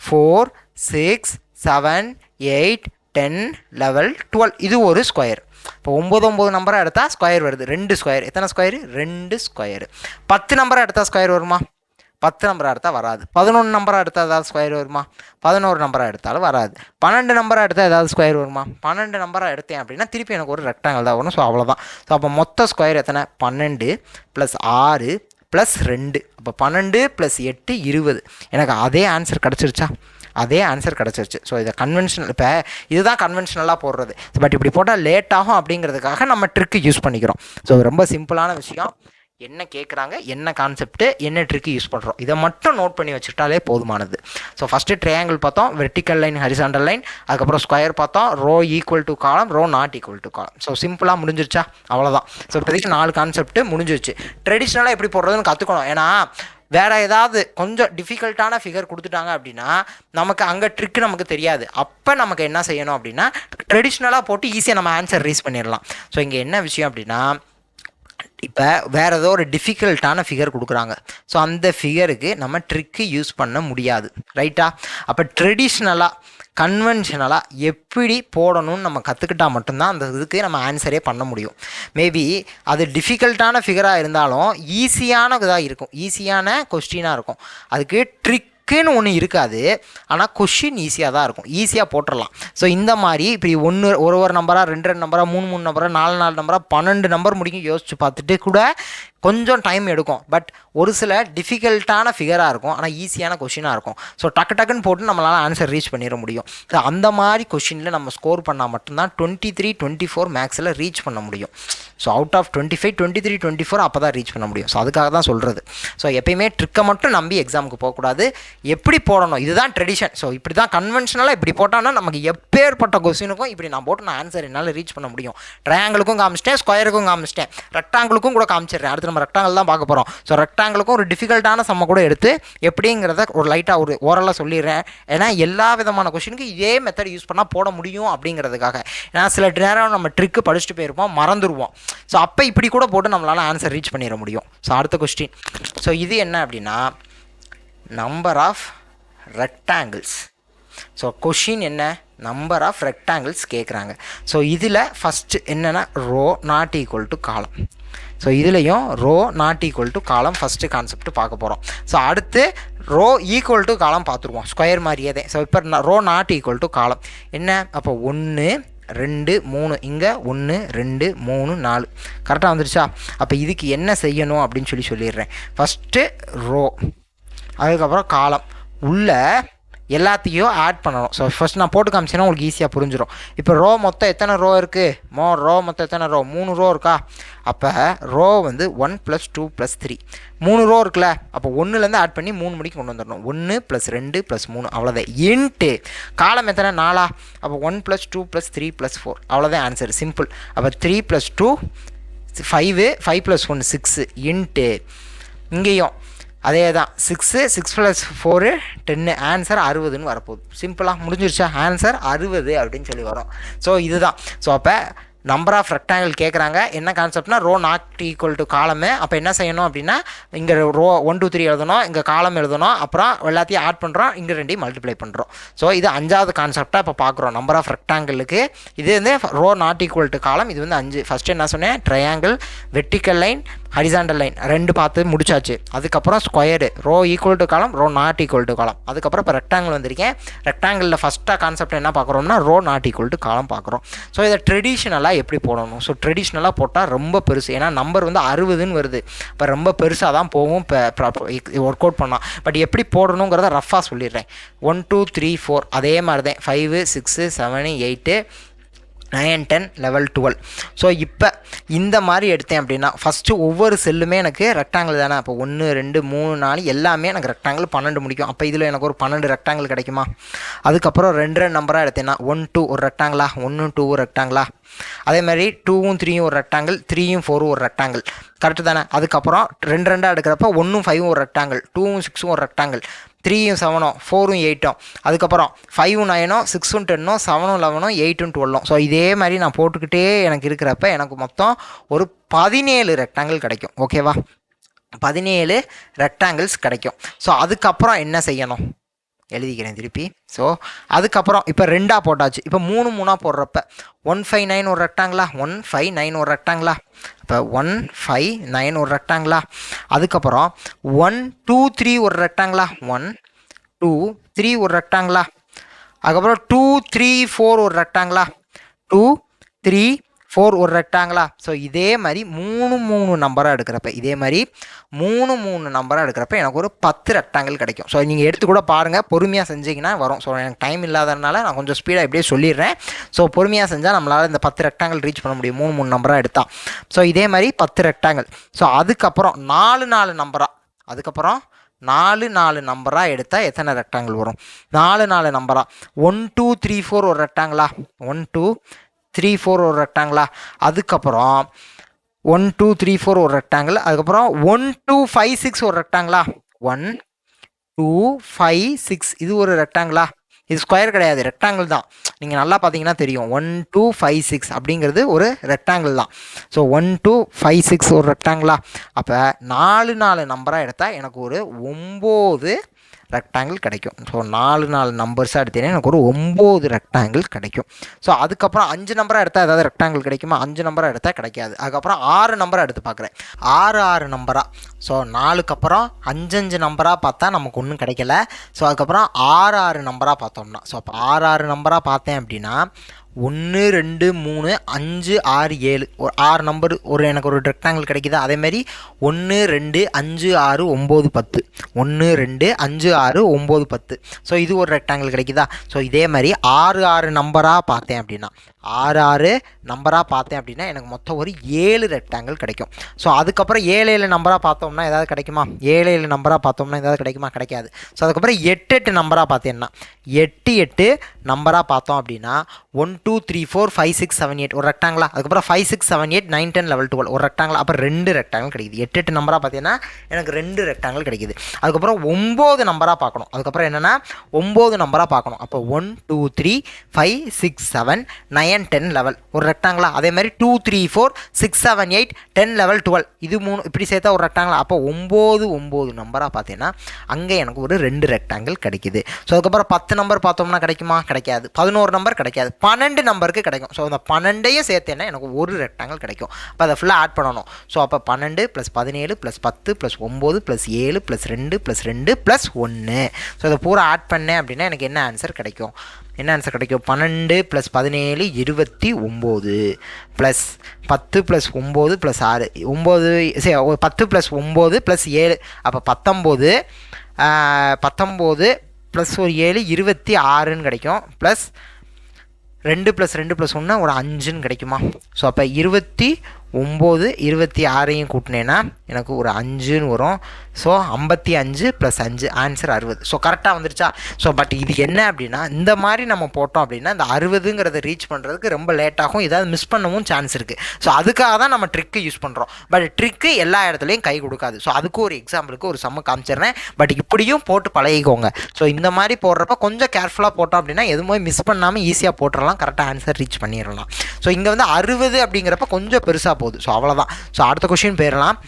4 6 7 8 10 11 12 இது ஒரு ஸ்கொயர். இப்போ 9 நம்பராக எடுத்தால் ஸ்கொயர் வருது, 2 ஸ்கொயர். எத்தனை ஸ்கொயரு? 2 ஸ்கொயரு. 10 நம்பராக எடுத்தால் ஸ்கொயர் வருமா? 10 நம்பராக எடுத்தால் வராது. 11 நம்பராக எடுத்தால் ஏதாவது ஸ்கொயர் வருமா? 11 நம்பராக எடுத்தாலும் வராது. 12 நம்பராக எடுத்தால் ஏதாவது ஸ்கொயர் வருமா? 12 நம்பராக எடுத்தேன் அப்படின்னா திருப்பி எனக்கு ஒரு ரெக்டாங்கிள் தான் வரும். ஸோ அவ்வளோதான். ஸோ அப்போ மொத்த ஸ்கொயர் எத்தனை? 12 + 6 + 2. அப்போ 12 + 8 20. எனக்கு அதே ஆன்சர் கிடச்சிருச்சா? அதே ஆன்சர் கிடச்சிருச்சு. ஸோ இதை கன்வென்ஷனல், இப்போ இதுதான் கன்வென்ஷனலாக போடுறது. பட் இப்படி போட்டால் லேட் ஆகும் அப்படிங்கிறதுக்காக நம்ம ட்ரிக்கு யூஸ் பண்ணிக்கிறோம். ஸோ ரொம்ப சிம்பிளான விஷயம். என்ன கேட்குறாங்க, என்ன கான்செப்ட்டு, என்ன ட்ரிக்கு யூஸ் பண்ணுறோம், இதை மட்டும் நோட் பண்ணி வச்சுட்டாலே போதுமானது. ஸோ ஃபஸ்ட்டு ட்ரையாங்கிள் பார்த்தோம், வெர்டிக்கல் லைன், ஹரிசாண்டல் லைன். அதுக்கப்புறம் ஸ்கொயர் பார்த்தோம், row equal to column, row not equal to column. So சிம்பிளாக முடிஞ்சிருச்சா? அவ்வளோதான். ஸோ இப்போதைக்கு 4 கான்செப்ட்டு முடிஞ்சிருச்சு. ட்ரெடிஷ்னலாக எப்படி போடுறதுன்னு கற்றுக்கணும். ஏன்னா வேறு ஏதாவது கொஞ்சம் டிஃபிகல்ட்டான ஃபிகர் கொடுத்துட்டாங்க அப்படின்னா நமக்கு அங்கே ட்ரிக்கு நமக்கு தெரியாது. அப்போ நமக்கு என்ன செய்யணும் அப்படின்னா ட்ரெடிஷ்னலாக போட்டு ஈஸியாக நம்ம ஆன்சர் ரீச் பண்ணிடலாம். ஸோ இங்கே என்ன விஷயம் அப்படின்னா, இப்போ வேறு ஏதோ ஒரு டிஃபிகல்ட்டான ஃபிகர் கொடுக்குறாங்க. ஸோ அந்த ஃபிகருக்கு நம்ம ட்ரிக்கு யூஸ் பண்ண முடியாது. ரைட்டா? அப்போ ட்ரெடிஷ்னலாக கன்வென்ஷனலாக எப்படி போடணும்னு நம்ம கற்றுக்கிட்டால் மட்டும்தான் அந்த இதுக்கு நம்ம ஆன்சரே பண்ண முடியும். மேபி அது டிஃபிகல்ட்டான ஃபிகராக இருந்தாலும் ஈஸியான இதாக இருக்கும், ஈஸியான கொஸ்டினாக இருக்கும். அதுக்கு ட்ரிக்குன்னு ஒன்று இருக்காது, ஆனால் கொஷின் ஈஸியாக தான் இருக்கும், ஈஸியாக போட்டுடலாம். ஸோ இந்த மாதிரி இப்படி ஒரு நம்பராக 2 நம்பராக 3 நம்பராக 4 நம்பராக 12 நம்பர் முடிக்கும் யோசிச்சு பார்த்துட்டு கூட கொஞ்சம் டைம் எடுக்கும். பட் ஒரு சில டிஃபிகல்ட்டான ஃபிகராக இருக்கும், ஆனால் ஈஸியான கொஷினாக இருக்கும். ஸோ டக்குன்னு போட்டு நம்மளால் ஆன்சர் ரீச் பண்ணிட முடியும். ஸோ அந்த மாதிரி கொஷினில் நம்ம ஸ்கோர் பண்ணால் மட்டும்தான் 23 24 மேக்ஸில் ரீச் பண்ண முடியும். ஸோ அவுட் ஆஃப் 25 23 24 அப்போ தான் ரீச் பண்ண முடியும். ஸோ அதுக்காக தான் சொல்கிறது. ஸோ எப்பயுமே ட்ரிக்கை மட்டும் நம்பி எக்ஸாமுக்கு போகக்கூடாது, எப்படி போடணும் இதுதான் ட்ரெடிஷன். ஸோ இப்படி தான் கன்வென்ஷனலாக இப்படி போட்டான்னா நமக்கு எப்பேற்பட்ட கொஸ்டினுக்கும் இப்படி நான் போட்டு நான் ஆன்சர் என்னால் ரீச் பண்ண முடியும். ட்ரையாங்கிளுக்கும் காமிச்சிட்டேன், ஸ்கொயருக்கும் காமிச்சிட்டேன், ரெக்டாங்கிளுக்கும் கூட காமிச்சிடுறேன். அடுத்து நம்ம ரெக்டாங்கிள் தான் பார்க்க போகிறோம். ஸோ ரெக்டாங்கிளுக்கும் ஒரு டிஃபிகல்ட்டான சம்மை கூட எடுத்து எப்படிங்கிறத ஒரு லைட்டாக ஒரு ஓரலாக சொல்லிடுறேன். ஏன்னா எல்லா விதமான கொஸ்டினுக்கு இதே மெத்தட் யூஸ் பண்ணால் போட முடியும் அப்படிங்கிறதுக்காக. ஏன்னா சில நேரம் நம்ம ட்ரிக்கு படிச்சுட்டு போயிருப்போம், மறந்துடுவோம். ஸோ அப்போ இப்படி கூட போட்டு நம்மளால் ஆன்சர் ரீச் பண்ணிட முடியும். ஸோ அடுத்த கொஸ்டின். ஸோ இது என்ன அப்படின்னா number of rectangles. So question என்ன? நம்பர் ஆஃப் ரெக்டாங்கிள்ஸ் கேட்குறாங்க. ஸோ இதில் ஃபஸ்ட்டு என்னென்னா row not equal to column. So இதுலேயும் row not equal to column first concept பார்க்க போகிறோம். ஸோ அடுத்து ரோ ஈக்குவல் டு காலம் பார்த்துருவோம், ஸ்கொயர் மாதிரியே தான். ஸோ இப்போ ரோ நாட் ஈக்குவல் டு காலம் என்ன? அப்போ 1 2 3 இங்கே 1 2 3 4 கரெக்டாக வந்துருச்சா? அப்போ இதுக்கு என்ன செய்யணும் அப்படின்னு சொல்லிடுறேன். ஃபஸ்ட்டு ரோ, அதுக்கப்புறம் காலம், உள்ள எல்லாத்தையும் ஆட் பண்ணணும். ஸோ ஃபஸ்ட் நான் போட்டு காமிச்சேன்னா உங்களுக்கு ஈஸியாக புரிஞ்சிடும். இப்போ ரோ மொத்தம் எத்தனை ரோ இருக்குது? ரோ மொத்தம் எத்தனை ரோ? 3 ரோ இருக்கா? அப்போ ரோ வந்து 1 + 2 + 3 3 ரோ இருக்குல்ல. அப்போ 1லேருந்து ஆட் பண்ணி 3 மணிக்கு கொண்டு வந்துடணும். 1 + 2 + 3 அவ்வளோதான். இன்ட்டு காலம் எத்தனை? 4. அப்போ 1 + 2 + 3 + 4 அவ்வளோதான் ஆன்சர், சிம்பிள். அப்போ 3 + 2 5 5 + 1 6 இன்ட்டு இங்கேயும் அதே தான் 6 6 + 4 10 ஆன்சர் 60ன்னு வரப்போகுது. சிம்பிளாக முடிஞ்சிருச்சா? ஆன்சர் 60 அப்படின்னு சொல்லி வரும். ஸோ இதுதான். ஸோ அப்போ நம்பர் ஆஃப் ரெக்டாங்கிள் கேட்குறாங்க. என்ன கான்செப்ட்னா row not equal to column. அப்போ என்ன செய்யணும் அப்படின்னா இங்கே ரோ 1 2 3 எழுதணும், இங்கே காலம் எழுதணும், அப்புறம் எல்லாத்தையும் ஆட் பண்ணுறோம், இங்கே 2 மல்டிப்ளை பண்ணுறோம். ஸோ இது 5வது கான்செப்டாக இப்போ பார்க்குறோம் நம்பர் ஆஃப் ரெக்டாங்கிளுக்கு. இது வந்து row not equal to column, இது வந்து 5. ஃபஸ்ட்டு என்ன சொன்னேன்? Triangle, vertical line, horizontal line 2 பார்த்து முடிச்சாச்சு. அதுக்கப்புறம் square, row equal to column, row not equal to column. அதுக்கப்புறம் இப்போ ரெக்டாங்கிள் வந்திருக்கேன். ரெக்டாங்கிளில் ஃபஸ்ட்டாக கான்செப்ட் என்ன பார்க்குறோம்னா ரோ நாட் ஈக்குவல் டு காலம் பார்க்குறோம். ஸோ இதை ட்ரெடிஷ்னலாக எப்படி போடணும்? ஸோ ட்ரெடிஷ்னலாக போட்டால் ரொம்ப பெருசு, ஏன்னா நம்பர் வந்து 60ன்னு வருது. இப்போ ரொம்ப பெருசாக தான் போகும் இப்போ ஒர்க் அவுட் பண்ணால். பட் எப்படி போடணுங்கிறத ரஃபாக சொல்லிடுறேன். 1 2 3 4 அதே மாதிரி தான் 5 6 7 8 9 10 11 12. ஸோ இப்போ இந்த மாதிரி எடுத்தேன் அப்படின்னா ஃபஸ்ட்டு ஒவ்வொரு செல்லுமே எனக்கு ரெக்டாங்கிள் தானே. அப்போ 1 2 3 4 எல்லாமே எனக்கு ரெக்டாங்கிள் 12 முடிக்கும். அப்போ இதில் எனக்கு ஒரு 12 ரெக்டாங்கிள் கிடைக்குமா? அதுக்கப்புறம் 2 நம்பராக எடுத்தேன்னா 1 2 ஒரு ரெக்டாங்கிளா, 1 2 ஒரு ரெக்டாங்கிளா. அதே மாதிரி 2 3 ஒரு ரெக்டாங்கிள், 3 4 ஒரு ரெக்டாங்கிள், கரெக்டு தானே. அதுக்கப்புறம் 2 2 எடுக்கிறப்ப 1 5 ஒரு ரெக்டாங்கிள், 2 6 ஒரு ரெக்டாங்கிள், 3யும் 7ம் 4ம் 8ம் அதுக்கப்புறம் 5ம் 9ம் 6ம் 10ம் 7ம் 11ம் 8ம் 12ம். ஸோ இதே மாதிரி நான் போட்டுக்கிட்டே எனக்கு இருக்கிறப்ப எனக்கு மொத்தம் ஒரு 17 ரெக்டாங்கிள் கிடைக்கும். ஓகேவா, 17 ரெக்டாங்கிள்ஸ் கிடைக்கும். ஸோ அதுக்கப்புறம் என்ன செய்யணும் எழுதிக்கிறேன் திருப்பி. ஸோ அதுக்கப்புறம் இப்போ 2ஆக போட்டாச்சு. இப்போ 3 போடுறப்ப 159 ஒரு ரெக்டாங்களா, 159 ஒரு ரெக்டாங்களா, இப்போ 159 ஒரு ரெக்டாங்களா. அதுக்கப்புறம் 1 2 3 ஒரு ரெக்டாங்களா, 1 2 3 ஒரு ரெக்டாங்களா. அதுக்கப்புறம் 2 3 4 ஒரு ரெக்டாங்களா, 2 3 4 ஒரு ரெக்டாங்களா. ஸோ இதே மாதிரி 3 நம்பராக எடுக்கிறப்ப இதே மாதிரி 3 நம்பராக எடுக்கிறப்ப எனக்கு ஒரு 10 ரெக்டாங்கிள் கிடைக்கும். ஸோ நீங்கள் எடுத்து கூட பாருங்கள், பொறுமையாக செஞ்சிங்கன்னா வரும். ஸோ எனக்கு டைம் இல்லாததுனால நான் கொஞ்சம் ஸ்பீடாக எப்படியே சொல்லிடுறேன். ஸோ பொறுமையாக செஞ்சால் நம்மளால் இந்த 10 ரெக்டாங்கிள் ரீச் பண்ண முடியும் 3 நம்பராக எடுத்தால். ஸோ இதே மாதிரி 10 ரெக்டாங்கிள். ஸோ அதுக்கப்புறம் 4 நம்பராக அதுக்கப்புறம் 4 நம்பராக எடுத்தால் எத்தனை ரெக்டாங்கிள் வரும்? 4 நம்பராக 1 2 3 4 ஒரு ரெக்டாங்களா, 1 2 3 4 ஒரு ரெக்டாங்களா. அதுக்கப்புறம் 1 2 3 4 ஒரு ரெக்டாங்கிள். அதுக்கப்புறம் 1 2 5 6 ஒரு ரெக்டாங்களா, 1 2 5 6 இது ஒரு ரெக்டாங்கிளா. இது ஸ்கொயர் கிடையாது, ரெக்டாங்கிள் தான். நீங்கள் நல்லா பார்த்தீங்கன்னா தெரியும் 1 2 5 6 அப்படிங்கிறது ஒரு ரெக்டாங்கிள் தான். ஸோ 1 2 5 6 ஒரு ரெக்டாங்கிளா. அப்போ 4 நம்பராக எடுத்தால் எனக்கு ஒரு 9 ரெக்டாங்கிள் கிடைக்கும். ஸோ 4 நம்பர்ஸாக எடுத்தீங்கன்னா எனக்கு ஒரு 9 ரெக்டாங்கிள் கிடைக்கும். ஸோ அதுக்கப்புறம் 5 நம்பராக எடுத்தால் ஏதாவது ரெக்டாங்கிள் கிடைக்குமா? 5 நம்பராக எடுத்தால் கிடைக்காது. அதுக்கப்புறம் 6 நம்பராக எடுத்து பார்க்குறேன், 6 நம்பராக. ஸோ 4க்கு அப்புறம் 5 நம்பராக பார்த்தா நமக்கு ஒன்றும் கிடைக்கல. ஸோ அதுக்கப்புறம் 6 நம்பராக பார்த்தோம்னா, ஸோ அப்போ 6 நம்பராக பார்த்தேன் அப்படின்னா 1 2 3 5 6 7 ஒரு 6 நம்பர் ஒரு எனக்கு ஒரு ரெக்டாங்கிள் கிடைக்குது. அதேமாதிரி 1 2 5 6 9 10 1 2 5 6 9 10. ஸோ இது ஒரு ரெக்டாங்கிள் கிடைக்குதா. ஸோ இதே மாதிரி 6 நம்பராக பார்த்தேன் அப்படின்னா 6 நம்பராக பார்த்தேன் அப்படின்னா எனக்கு மொத்தம் ஒரு 7 ரெக்டாங்கிள் கிடைக்கும். ஸோ அதுக்கப்புறம் 7 நம்பராக பார்த்தோம்னா ஏதாவது கிடைக்குமா? 7 நம்பராக பார்த்தோம்னா ஏதாவது கிடைக்குமா? கிடைக்காது. ஸோ அதுக்கப்புறம் 8 நம்பராக பார்த்தேன்னா 8 நம்பராக பார்த்தோம் அப்படின்னா 1 2 3 4 5 6 7 8 ஒரு ரெக்டாங்களா. அதுக்கப்புறம் 5 6 7 8 9 10 11 12 ஒரு ரெக்டாங்கிள். அப்போ 2 ரெக்டாங்கிள் கிடைக்குது. 8 நம்பராக பார்த்தீங்கன்னா எனக்கு 2 ரெக்டாங்கிள் கிடைக்குது. அதுக்கப்புறம் 9 நம்பராக பார்க்கணும். அதுக்கப்புறம் என்னென்னா 9 நம்பராக பார்க்கணும். அப்போ 1 2 3 5 6 7 9 10 11 ஒரு ரெக்டாங்கிளா. அதே மாதிரி 2 3 4 6 7 8 10 11 12 இது 3 இப்படி சேர்த்தா ஒரு ரெக்டாங்கிளா. அப்போ 9 நம்பராக பார்த்தீங்கன்னா அங்கே எனக்கு ஒரு 2 ரெக்டாங்கிள் கிடைக்குது. ஸோ அதுக்கப்புறம் 10 நம்பர் பார்த்தோம்னா கிடைக்குமா? கிடைக்காது. 11 நம்பர் கிடைக்காது. 12 நம்பருக்கு கிடைக்கும். ஸோ அந்த 12ஐயும் சேர்த்தேன்னா எனக்கு ஒரு ரெக்டாங்கிள் கிடைக்கும். அப்போ அதை ஃபுல்லாக ஆட் பண்ணணும். ஸோ அப்போ 12 + 17 + 10 + 9 + 7 + 2 + 2 + 1. ஸோ அதை பூரா ஆட் பண்ணேன் அப்படின்னா எனக்கு என்ன ஆன்சர் கிடைக்கும்? என்ன ஆன்சர் கிடைக்கும்? 12 + 17 29 ப்ளஸ் 10 + 9 + 6 9 சரி 10 + 9 + 7 அப்போ 19 ப்ளஸ் ஒரு 7 26ன்னு கிடைக்கும். ப்ளஸ் 2 + 2 + 1 ஒரு 5ன்னு கிடைக்குமா? ஸோ அப்போ 29 26ஐயும் கூட்டினேன்னா எனக்கு ஒரு 5ன்னு வரும். So 55 + 5 answer 60. ஸோ கரெக்டாக வந்துருச்சா? ஸோ பட் இது என்ன அப்படின்னா இந்த மாதிரி நம்ம போட்டோம் அப்படின்னா இந்த 60ங்கிறத ரீச் பண்ணுறதுக்கு ரொம்ப லேட்டாகும். ஏதாவது மிஸ் பண்ணவும் சான்ஸ் இருக்குது. ஸோ அதுக்காக தான் நம்ம ட்ரிக்கு யூஸ் பண்ணுறோம். பட் ட்ரிக்கு எல்லா இடத்துலையும் கை கொடுக்காது. ஸோ அதுக்கு ஒரு எக்ஸாம்பிளுக்கு ஒரு சம்ம காமிச்சிடுறேன். பட் இப்படியும் போட்டு பழகிக்கோங்க. ஸோ இந்த மாதிரி போடுறப்ப கொஞ்சம் கேர்ஃபுல்லாக போட்டோம் அப்படின்னா எதுவுமே மிஸ் பண்ணாமல் ஈஸியாக போட்டுடலாம், கரெக்டாக ஆன்சர் ரீச் பண்ணிடலாம். ஸோ இங்கே வந்து 60 அப்படிங்கிறப்ப கொஞ்சம் பெருசாக போகுது. ஸோ அவ்வளோதான். ஸோ அடுத்த கொஸ்டின் போயிடலாம்.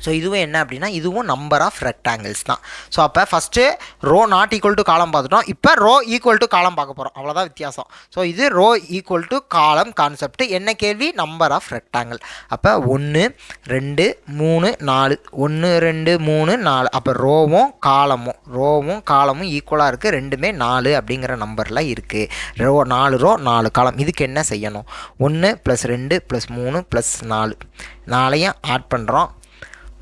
ஸோ இதுவும் என்ன அப்படின்னா இதுவும் நம்பர் ஆஃப் ரெக்டாங்கிள்ஸ் தான். ஸோ அப்போ first row not equal to column பார்த்துட்டோம். இப்போ ரோ ஈக்குவல் டு காலம் பார்க்க போகிறோம். அவ்வளோதான் வித்தியாசம். ஸோ இது row equal to column concept. என்ன கேள்வி? Number of rectangle. அப்போ 1 2 3 4 1 2 3 4 அப்போ ரோவும் காலமும் ஈக்குவலாக இருக்குது. ரெண்டுமே 4 அப்படிங்கிற நம்பரில் இருக்குது. 4 ரோ 4 காலம். இதுக்கு என்ன செய்யணும்? 1 + 2 + 3 + 4 4ஐயும் ஆட் பண்ணுறோம்.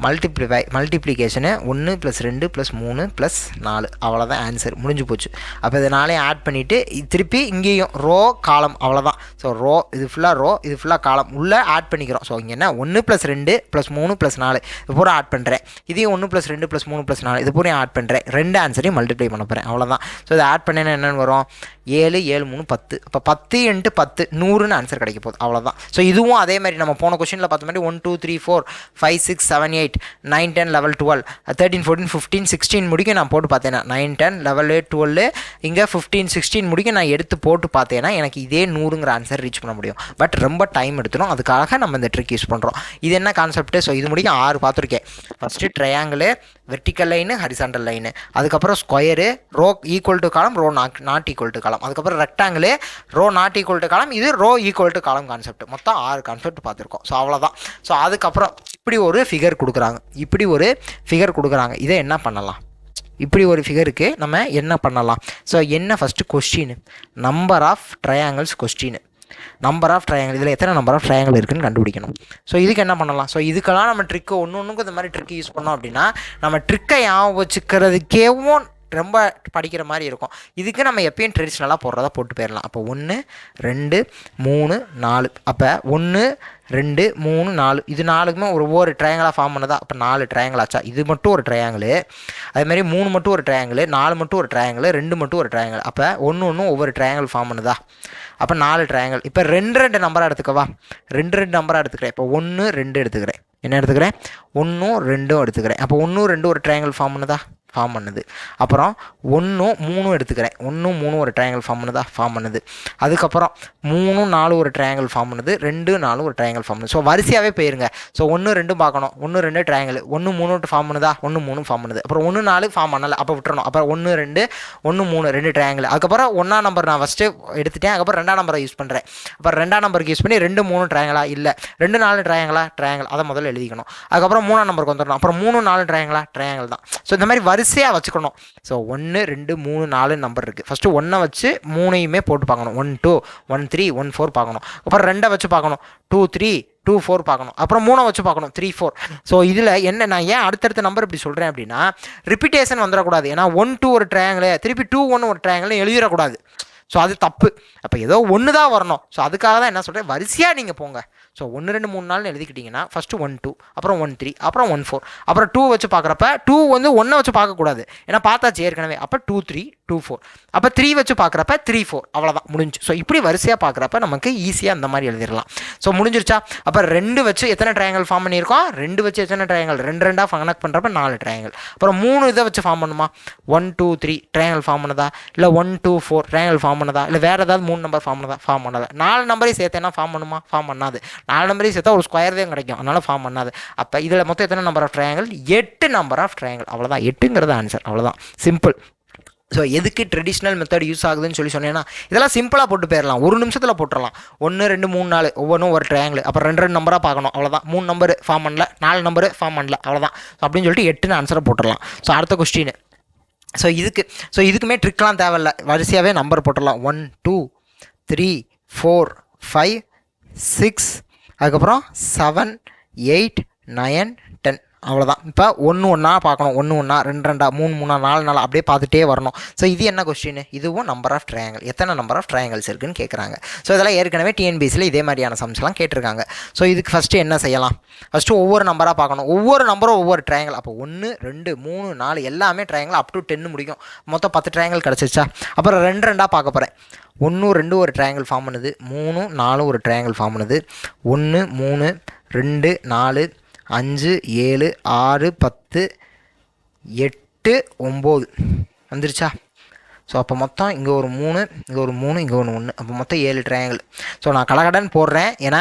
மல்டிப்ளிகேஷனு 1 + 2 + 3 + 4 அவ்வளோதான் ஆன்சர், முடிஞ்சு போச்சு. அப்போ இதை 4ஐயும் ஆட் பண்ணிவிட்டு திருப்பி இங்கேயும் ரோ காலம் அவ்வளோதான். ஸோ ரோ இது ஃபுல்லாக காலம் உள்ளே ஆட் பண்ணிக்கிறோம். ஸோ இங்கே என்ன 1 + 2 + 3 + 4 இது பூரா ஆட் பண்ணுறேன். இதையும் 1 + 2 + 3 + 4 இது பூரா ஆட் பண்ணுறேன். 2 ஆன்சரையும் மல்டிப்ளை பண்ண போகிறேன். அவ்வளோதான். ஸோ இதை ஆட் பண்ணேன்னா என்னென்னு வரும்? 7 7 3 10. அப்போ 10 × 10 100ன்னு ஆன்சர் கிடைக்க போகுது. அவ்வளோதான். ஸோ இதுவும் அதே மாதிரி நம்ம போன கொஸ்டினில் பார்த்த மாதிரி 1 2 3 4 5 6 7 8 8 9 10 11 12 13 14 15 16 முடிக்க நான் போட்டு பார்த்தேன்னா 9 10 11 12 இங்கே 15 16 முடிக்க நான் எடுத்து போட்டு பார்த்தேன்னா எனக்கு இதே 100ங்கிற ஆன்சர் ரீச் பண்ண முடியும். பட் ரொம்ப டைம் எடுத்துடும், அதுக்காக நம்ம இந்த ட்ரிக் யூஸ் பண்ணுறோம். இது என்ன கான்செப்ட்? ஸோ இது முடிக்க 6 பார்த்துருக்கேன். First triangle, vertical line, horizontal line, அதுக்கப்புறம் square, row equal to column, row not equal to column, அதுக்கப்புறம் rectangle, row not equal to column, இது row equal to column concept. மொத்தம் 6 கான்செப்ட் பார்த்துருக்கோம். ஸோ அவ்வளோதான். So அதுக்கப்புறம் இப்படி ஒரு ஃபிகர் கொடுக்குறாங்க. இதை என்ன பண்ணலாம்? இப்படி ஒரு ஃபிகருக்கு நம்ம என்ன பண்ணலாம்? ஸோ என்ன first question, number of triangles question. Number of triangle, இதில் எத்தனை நம்பர் ஆஃப் ட்ரையாங்கிள் இருக்குன்னு கண்டுபிடிக்கணும். ஸோ இதுக்கு என்ன பண்ணலாம்? ஸோ இதுக்கெல்லாம் நம்ம ட்ரிக்கு ஒன்றுக்கு இந்த மாதிரி ட்ரிக்கு யூஸ் பண்ணோம் அப்படின்னா நம்ம ட்ரிக்கை ஞாபகம் வச்சுக்கிறதுக்கேவும் ரொம்ப படிக்கிற மாதிரி இருக்கும். இதுக்கு நம்ம எப்பயும் ட்ரெடிஷ்னலாக போடுறதா போட்டு போயிடலாம். அப்போ 1 2 3 4, அப்போ 1 2 3 4, இது 4க்குமே ஒவ்வொரு ட்ரையாங்கிளாக ஃபார்ம் பண்ணதா. அப்போ 4 ட்ரையாங்கிள் ஆச்சா? இது மட்டும் ஒரு ட்ரையாங்கிள், அதேமாதிரி 3 மட்டும் ஒரு ட்ரையாங்கிள், 4 மட்டும் ஒரு ட்ரையாங்கிள், 2 மட்டும் ஒரு ட்ரையாங்கிள். அப்போ ஒன்று ஒவ்வொரு ட்ரையாங்கிள் ஃபார்ம் பண்ணுதா. அப்போ 4 ட்ரையாங்கிள். இப்போ 2 நம்பராக எடுத்துக்கவா? 2 நம்பராக எடுத்துக்கிறேன். இப்போ 1 2 எடுத்துக்கிறேன். என்ன எடுத்துக்கிறேன்? 1 2 எடுத்துக்கிறேன். அப்போ 1 2 ஒரு ட்ரையாங்கிள் ஃபார்ம் பண்ணுது. அப்புறம் 1 3 எடுத்துக்கிறேன். 1 3 ஒரு ட்ரையாங்கிள் ஃபார்ம் பண்ணுது. அதுக்கப்புறம் 3 4 ஒரு ட்ரையாங்கிள் ஃபார்ம் பண்ணுது. 2 4 ஒரு ட்ரையாங்கிள் ஃபார்ம் பண்ணுது. ஸோ வரிசையாகவே போயிருங்க. ஸோ 1 2 பார்க்கணும். 1 2 ட்ரையாங்கிள், 1 3 ஃபார்ம் பண்ணுதா? 1 3 ஃபார்ம் பண்ணுது. அப்புறம் 1 4 ஃபார்ம் பண்ணலை, அப்போ விட்டுறணும். அப்புறம் 1 2 1 3 2 ட்ரையாங்கிள். அதுக்கப்புறம் 1ஆம் நம்பர் நான் ஃபஸ்ட்டு எடுத்துட்டேன். அதுக்கப்புறம் 2ஆம் நம்பரை யூஸ் பண்ணுறேன். அப்புறம் 2ஆம் நம்பருக்கு யூஸ் பண்ணி 2 3 ட்ரையாங்கிளா? இல்லை. 2 4 ட்ரையாங்கிள், அதை முதல்ல எழுதிக்கணும். அதுக்கப்புறம் 3ஆம் நம்பருக்கு வந்துடணும். அப்புறம் 3 4 ட்ரையாங்கிள் தான். ஸோ இந்த மாதிரி வரிசையாக வச்சுக்கணும். ஸோ 1 2 3 4 நம்பர் இருக்குது. ஃபஸ்ட்டு 1 வச்சு 3யுமே போட்டு பார்க்கணும். 1 2 1 3 1 4 பார்க்கணும். அப்புறம் 2 வச்சு பார்க்கணும். 2 3 2 4 பார்க்கணும். அப்புறம் 3 வச்சு பார்க்கணும். 3 4. ஸோ இதில் என்ன, நான் ஏன் அடுத்தடுத்த நம்பர் இப்படி சொல்கிறேன் அப்படின்னா ரிப்பீட்டேஷன் வந்துடக்கூடாது. ஏன்னா 1 2 ஒரு ட்ரையாங்கிள், திருப்பி 2 1 ஒரு ட்ரையாங்கிள் எழுதிடக்கூடாது. ஸோ அது தப்பு. அப்போ ஏதோ ஒன்று தான் வரணும். ஸோ அதுக்காக தான் என்ன சொல்கிறேன், வரிசையாக நீங்கள் போங்க. ஸோ 1 2 3 4 எழுதிக்கிட்டிங்கன்னா ஃபஸ்ட்டு 1 2, அப்புறம் 1 3, அப்புறம் 1 4, அப்புறம் 2 வச்சு பார்க்குறப்ப 2 வந்து 1 வச்சு பார்க்கக்கூடாது, ஏன்னா பார்த்தாச்சு ஏற்கனவே. அப்போ 2 3 2 4, அப்போ 3 வச்சு பார்க்குறப்ப 3 4, அவ்வளோதான் முடிஞ்சு. ஸோ இப்படி வரிசையாக பார்க்குறப்ப நமக்கு ஈஸியாக அந்த மாதிரி எழுதிடலாம். ஸோ முடிஞ்சிருச்சா? அப்போ 2 வச்சு எத்தனை ட்ரையாங்கிள் ஃபார்ம் பண்ணியிருக்கோம்? 2 வச்சு எத்தனை ட்ரையாங்கிள்? 2 2 கனெக்ட் பண்ணுறப்ப 4 ட்ரையாங்கிள். அப்புறம் 3 இதை வச்சு ஃபார்ம் பண்ணுமா? 1 2 3 ட்ரையாங்கிள் ஃபார்ம் பண்ணதா? இல்லை 1 2 4 ட்ரையாங்கிள் ஃபார்ம் பண்ணதா? இல்லை வேறு ஏதாவது 3 நம்பர் ஃபார்ம் பண்ணதா? 4 நம்பரையும் சேர்த்தேன்னா ஃபார்ம் பண்ணுமா? ஃபார்ம் பண்ணாது. 4 நம்பரையும் சேர்த்தா ஒரு ஸ்கொயர் தான் கிடைக்கும், அதனால் ஃபார்ம் பண்ணாது. அப்போ இதில் மொத்தம் எத்தனை number of triangle? 8 number of triangle. அவ்வளோதான், 8ங்கிறது ஆன்சர். அவ்வளோதான், சிம்பிள். ஸோ எதுக்கு ட்ரெடிஷ்னல் மெத்தட் யூஸ் ஆகுதுன்னு சொன்னேன்னா இதெல்லாம் சிம்பிளாக போட்டு போயிடலாம், ஒரு நிமிஷத்தில் போட்டுடலாம். 1 2 3 4 ஒவ்வொன்றும் ஒரு ட்ரையாங்கிள். அப்புறம் 2 2 நம்பராக பார்க்கணும், அவ்வளோதான். 3 நம்பர் ஃபார்ம் பண்ணல, 4 நம்பர் ஃபார்ம் பண்ணல, அவ்வளோதான். அப்படின்னு சொல்லிட்டு 8ன்னு ஆன்சரை போட்டுடலாம். ஸோ அடுத்த கொஸ்டின். ஸோ இதுக்குமே ட்ரிக்லாம் தேவையில்லை, வரிசையாகவே நம்பர் போட்டுடலாம். 1 2 3 4 5 6, அதுக்கப்புறம் 7 8 9 10, அவ்வளோதான். இப்போ 1 1 பார்க்கணும். 1 1 2 2 3 3 4 4 அப்படியே பார்த்துட்டே வரணும். ஸோ இது என்ன கொஸ்டின்? இதுவும் நம்பர் ஆஃப் ட்ரையாங்கிள், எத்தனை நம்பர் ஆஃப் ட்ரையாங்கிள்ஸ் இருக்குன்னு கேட்குறாங்க. ஸோ இதெல்லாம் ஏற்கனவே டிஎன்பிஎஸ்சியில் இதே மாதிரியான சம்ஸ்லாம் கேட்டிருக்காங்க. ஸோ இதுக்கு ஃபஸ்ட்டு என்ன செய்யலாம்? ஃபஸ்ட்டு ஒவ்வொரு நம்பராக பார்க்கணும். ஒவ்வொரு நம்பரும் ஒவ்வொரு ட்ரையாங்கிள். அப்போ 1 2 3 4 எல்லாமே ட்ரையாங்கிள் அப் டு 10 முடிக்கும். மொத்தம் 10 ட்ரையாங்கிள் கிடச்சிருச்சா? அப்புறம் 2 2 பார்க்க போகிறேன். 1 2 ஒரு ட்ரையாங்கிள் ஃபார்ம் பண்ணுது. 3 4 ஒரு ட்ரையாங்கிள் ஃபார்ம் பண்ணுது. 1 3 2 4 5 7 6 10 8 9 வந்துருச்சா? ஸோ அப்போ மொத்தம் இங்கே ஒரு 3, இங்கே ஒரு 3, இங்கே ஒன்று 1, அப்போ மொத்தம் 7 ட்ரையாங்கிள். ஸோ நான் கடகடன் போடுறேன், ஏன்னா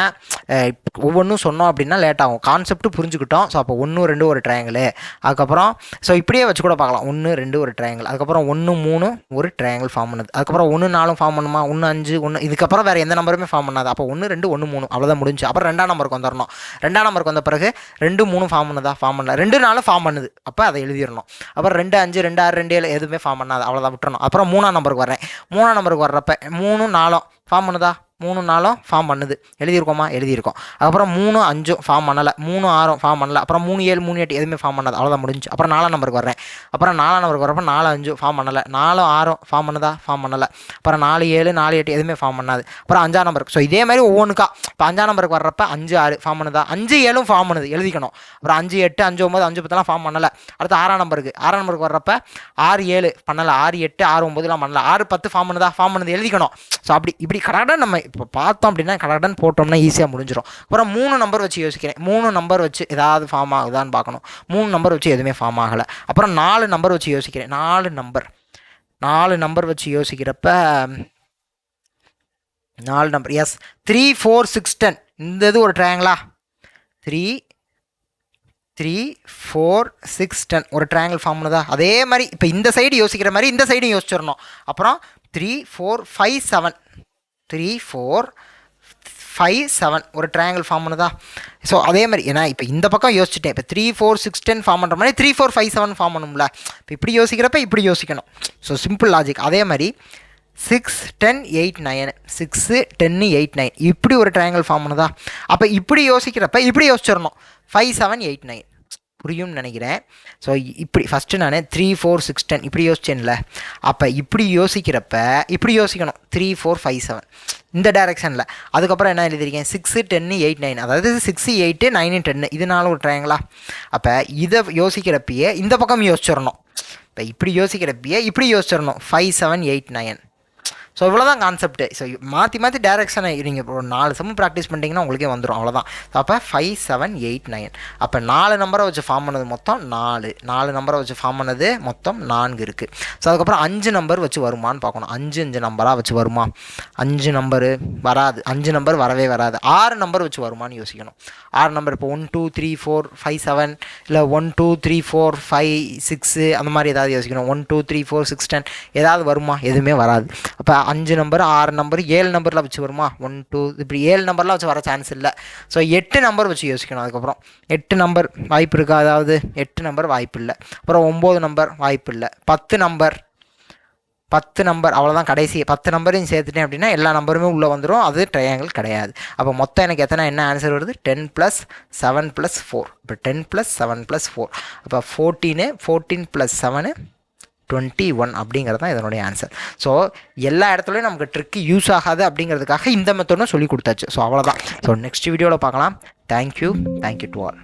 ஒவ்வொன்றும் சொன்னோம் அப்படின்னா லேட் ஆகும். கான்செப்ட் புரிஞ்சுக்கிட்டோம். ஸோ அப்போ 1 2 ஒரு ட்ரையாங்கிள். அதுக்கப்புறம் ஸோ இப்படியே வச்சு கூட பார்க்கலாம். 1 2 ஒரு ட்ரையாங்கிள். அதுக்கப்புறம் 1 3 ஒரு ட்ரையாங்கிள் ஃபார்ம் பண்ணுது. அதுக்கப்புறம் 1 4 ஃபார்ம் பண்ணுமா? 1 5 1, இதுக்கப்புறம் வேறு எந்த நம்பருமே ஃபார்ம் பண்ணாது. அப்போ 1 2 1 3, அவ்வளோதான் முடிஞ்சு. அப்புறம் 2ஆம் நம்பருக்கு வந்துடணும். 2ஆம் நம்பருக்கு வந்த பிறகு 2 3 ஃபார்ம் பண்ணுதா? ஃபார்ம் பண்ணல. 2 4 ஃபார்ம் பண்ணுது, அப்போ அதை எழுதிடணும். அப்புறம் 2 5 2 6 2 7 எதுவுமே ஃபார்ம் பண்ணாது, அவ்வளோதான், விட்டுறணும். அப்புறம் 3ஆம் நம்பருக்கு வரேன். 3ஆம் நம்பருக்கு வர்றப்ப 3 4 ஃபார்ம் பண்ணுதா? 3 4 ஃபார்ம் பண்ணுது, எழுதியிருக்கோமா? எழுதியிருக்கோம். அதுக்கப்புறம் 3 5 ஃபார்ம் பண்ணலை. 3 6 ஃபார்ம் பண்ணல. அப்புறம் 3 7 3 8 எதுவுமே ஃபார்ம் பண்ணாது, அவ்வளோதான் முடிஞ்சு. அப்புறம் 4ஆம் நம்பருக்கு வரேன். அப்புறம் 4ஆம் நம்பருக்கு வரப்போ 4 5 ஃபார்ம் பண்ணலை. 4 6 ஃபார்ம் பண்ணுதா? ஃபார்ம் பண்ணலை. அப்புறம் 4 7 4 8 எதுவுமே ஃபார்ம் பண்ணாது. அப்புறம் 5ஆம் நம்பருக்கு. ஸோ இதே மாதிரி ஒவ்வொன்றுக்கா. இப்போ 5ஆம் நம்பருக்கு வர்றப்ப 5 6 ஃபார்ம் பண்ணுதா? 5 7 ஃபார்ம் பண்ணுது, எழுதிக்கணும். அப்புறம் 5 8 5 9 5 10 ஃபார்ம் பண்ணலை. அடுத்து 6ஆம் நம்பருக்கு. 6ஆம் நம்பருக்கு வர்றப்ப 6 7 பண்ணலை. 6 8 6 9 பண்ணல. 6 10 ஃபார்ம் பண்ணுதா? ஃபார்ம் பண்ணுது, எழுதிக்கணும். ஸோ அப்படி இப்படி கரெக்டாக நம்ம இப்போ பார்த்தோம் அப்படின்னா கடகடன் போட்டோம்னா ஈஸியாக முடிஞ்சிடும். அப்புறம் 3 நம்பர் வச்சு யோசிக்கிறேன். 3 நம்பர் வச்சு ஏதாவது ஃபார்ம் ஆகுதான்னு பார்க்கணும். 3 நம்பர் வச்சு எதுவுமே ஃபார்ம் ஆகலை. அப்புறம் 4 நம்பர் வச்சு யோசிக்கிறேன். 4 நம்பர் வச்சு யோசிக்கிறப்ப 4 நம்பர் எஸ் 3 4 6 10 இந்த இது ஒரு ட்ரையாங்கிளா? 3 3 4 6 10 ஒரு ட்ரையாங்கிள் ஃபார்ம் பண்ணுதா? அதே மாதிரி இப்போ இந்த சைடு யோசிக்கிற மாதிரி இந்த சைடும் யோசிச்சிடணும். அப்புறம் 3 4 5 7 3 4 5 7 ஒரு ட்ரையாங்கிள் ஃபார்ம் பண்ணுதா? ஸோ அதே மாதிரி ஏன்னா இப்போ இந்த பக்கம் யோசிச்சுட்டேன். இப்போ 3 4 6 10 ஃபார்ம் பண்ணுற மாதிரி 3 4 5 7 ஃபார்ம் பண்ணும்ல. இப்போ இப்படி யோசிக்கிறப்ப இப்படி யோசிக்கணும். So simple logic. அதே மாதிரி 6 10 8 9 6 10 8 9 இப்படி ஒரு ட்ரையாங்கிள் ஃபார்ம் பண்ணுதா? அப்போ இப்படி யோசிக்கிறப்ப இப்படி யோசிச்சிடணும். 5 7 8 9 புரியும்னு நினைக்கிறேன். ஸோ இப்படி ஃபஸ்ட்டு நான் 3 4 6 10 இப்படி யோசிச்சேன்ல. அப்போ இப்படி யோசிக்கிறப்ப இப்படி யோசிக்கணும். 3 4 5 7 இந்த டைரெக்ஷனில். அதுக்கப்புறம் என்ன எழுதிருக்கேன்? 6 10 8 9 அதாவது 6 8 9 10 இதனால ஒரு ட்ரையாங்கிளா? அப்போ இதை யோசிக்கிறப்பயே இந்த பக்கம் யோசிச்சிடணும். இப்போ இப்படி யோசிக்கிறப்பயே இப்படி யோசிச்சிடணும். 5 7 8 9 ஸோ இவ்வளோதான் கான்செப்ட்டு. ஸோ மாற்றி மாற்றி டேரெக்ஷனை நீங்கள் ஒரு 4 சம் ப்ராக்டிஸ் பண்ணிட்டீங்கன்னா உங்களுக்கே வந்துடும். அவ்வளோதான். அப்போ 5 7 8 9 அப்போ 4 நம்பரை வச்சு ஃபார்ம் பண்ணது மொத்தம் 4 நம்பரை வச்சு ஃபார்ம் பண்ணது மொத்தம் 4 இருக்குது. ஸோ அதுக்கப்புறம் 5 நம்பர் வச்சு வருமானு பார்க்கணும். 5 நம்பராக வச்சு வருமா? 5 நம்பரு வராது. 5 நம்பர் வரவே வராது. 6 நம்பர் வச்சு வருமானு யோசிக்கணும். 6 நம்பர் இப்போ 1 2 3 4 5 7 இல்லை 1 2 3 4 5 6 அந்த மாதிரி ஏதாவது யோசிக்கணும். 1 2 3 4 6 10 ஏதாவது வருமா? எதுவுமே வராது. அப்போ 5 நம்பர் 6 நம்பர் 7 நம்பரில் வச்சு வருமா? 1 2 இப்படி 7 நம்பர்லாம் வச்சு வர சான்ஸ் இல்லை. ஸோ 8 நம்பர் வச்சு யோசிக்கணும். அதுக்கப்புறம் 8 நம்பர் வாய்ப்பு இருக்கா? அதாவது 8 நம்பர் வாய்ப்பு இல்லை. அப்புறம் 9 நம்பர் வாய்ப்பு இல்லை. 10 நம்பர் அவ்வளோதான். கடைசி 10 நம்பரையும் சேர்த்துட்டேன் அப்படின்னா எல்லா நம்பருமே உள்ளே வந்துடும். அது ட்ரையாங்கிள் கிடையாது. அப்போ மொத்தம் எனக்கு என்ன ஆன்சர் வருது? 10 + 7 + 4. இப்போ 10 + 7 + 4 அப்போ 14 + 7 21 அப்படிங்கிறது தான் இதனுடைய ஆன்சர். ஸோ எல்லா இடத்துலையும் நமக்கு ட்ரிக்கு யூஸ் ஆகாது அப்படிங்கிறதுக்காக இந்த மெத்தடும் சொல்லி கொடுத்தாச்சு. ஸோ அவ்வளோதான். ஸோ நெக்ஸ்ட் வீடியோவில் பார்க்கலாம். Thank you to all.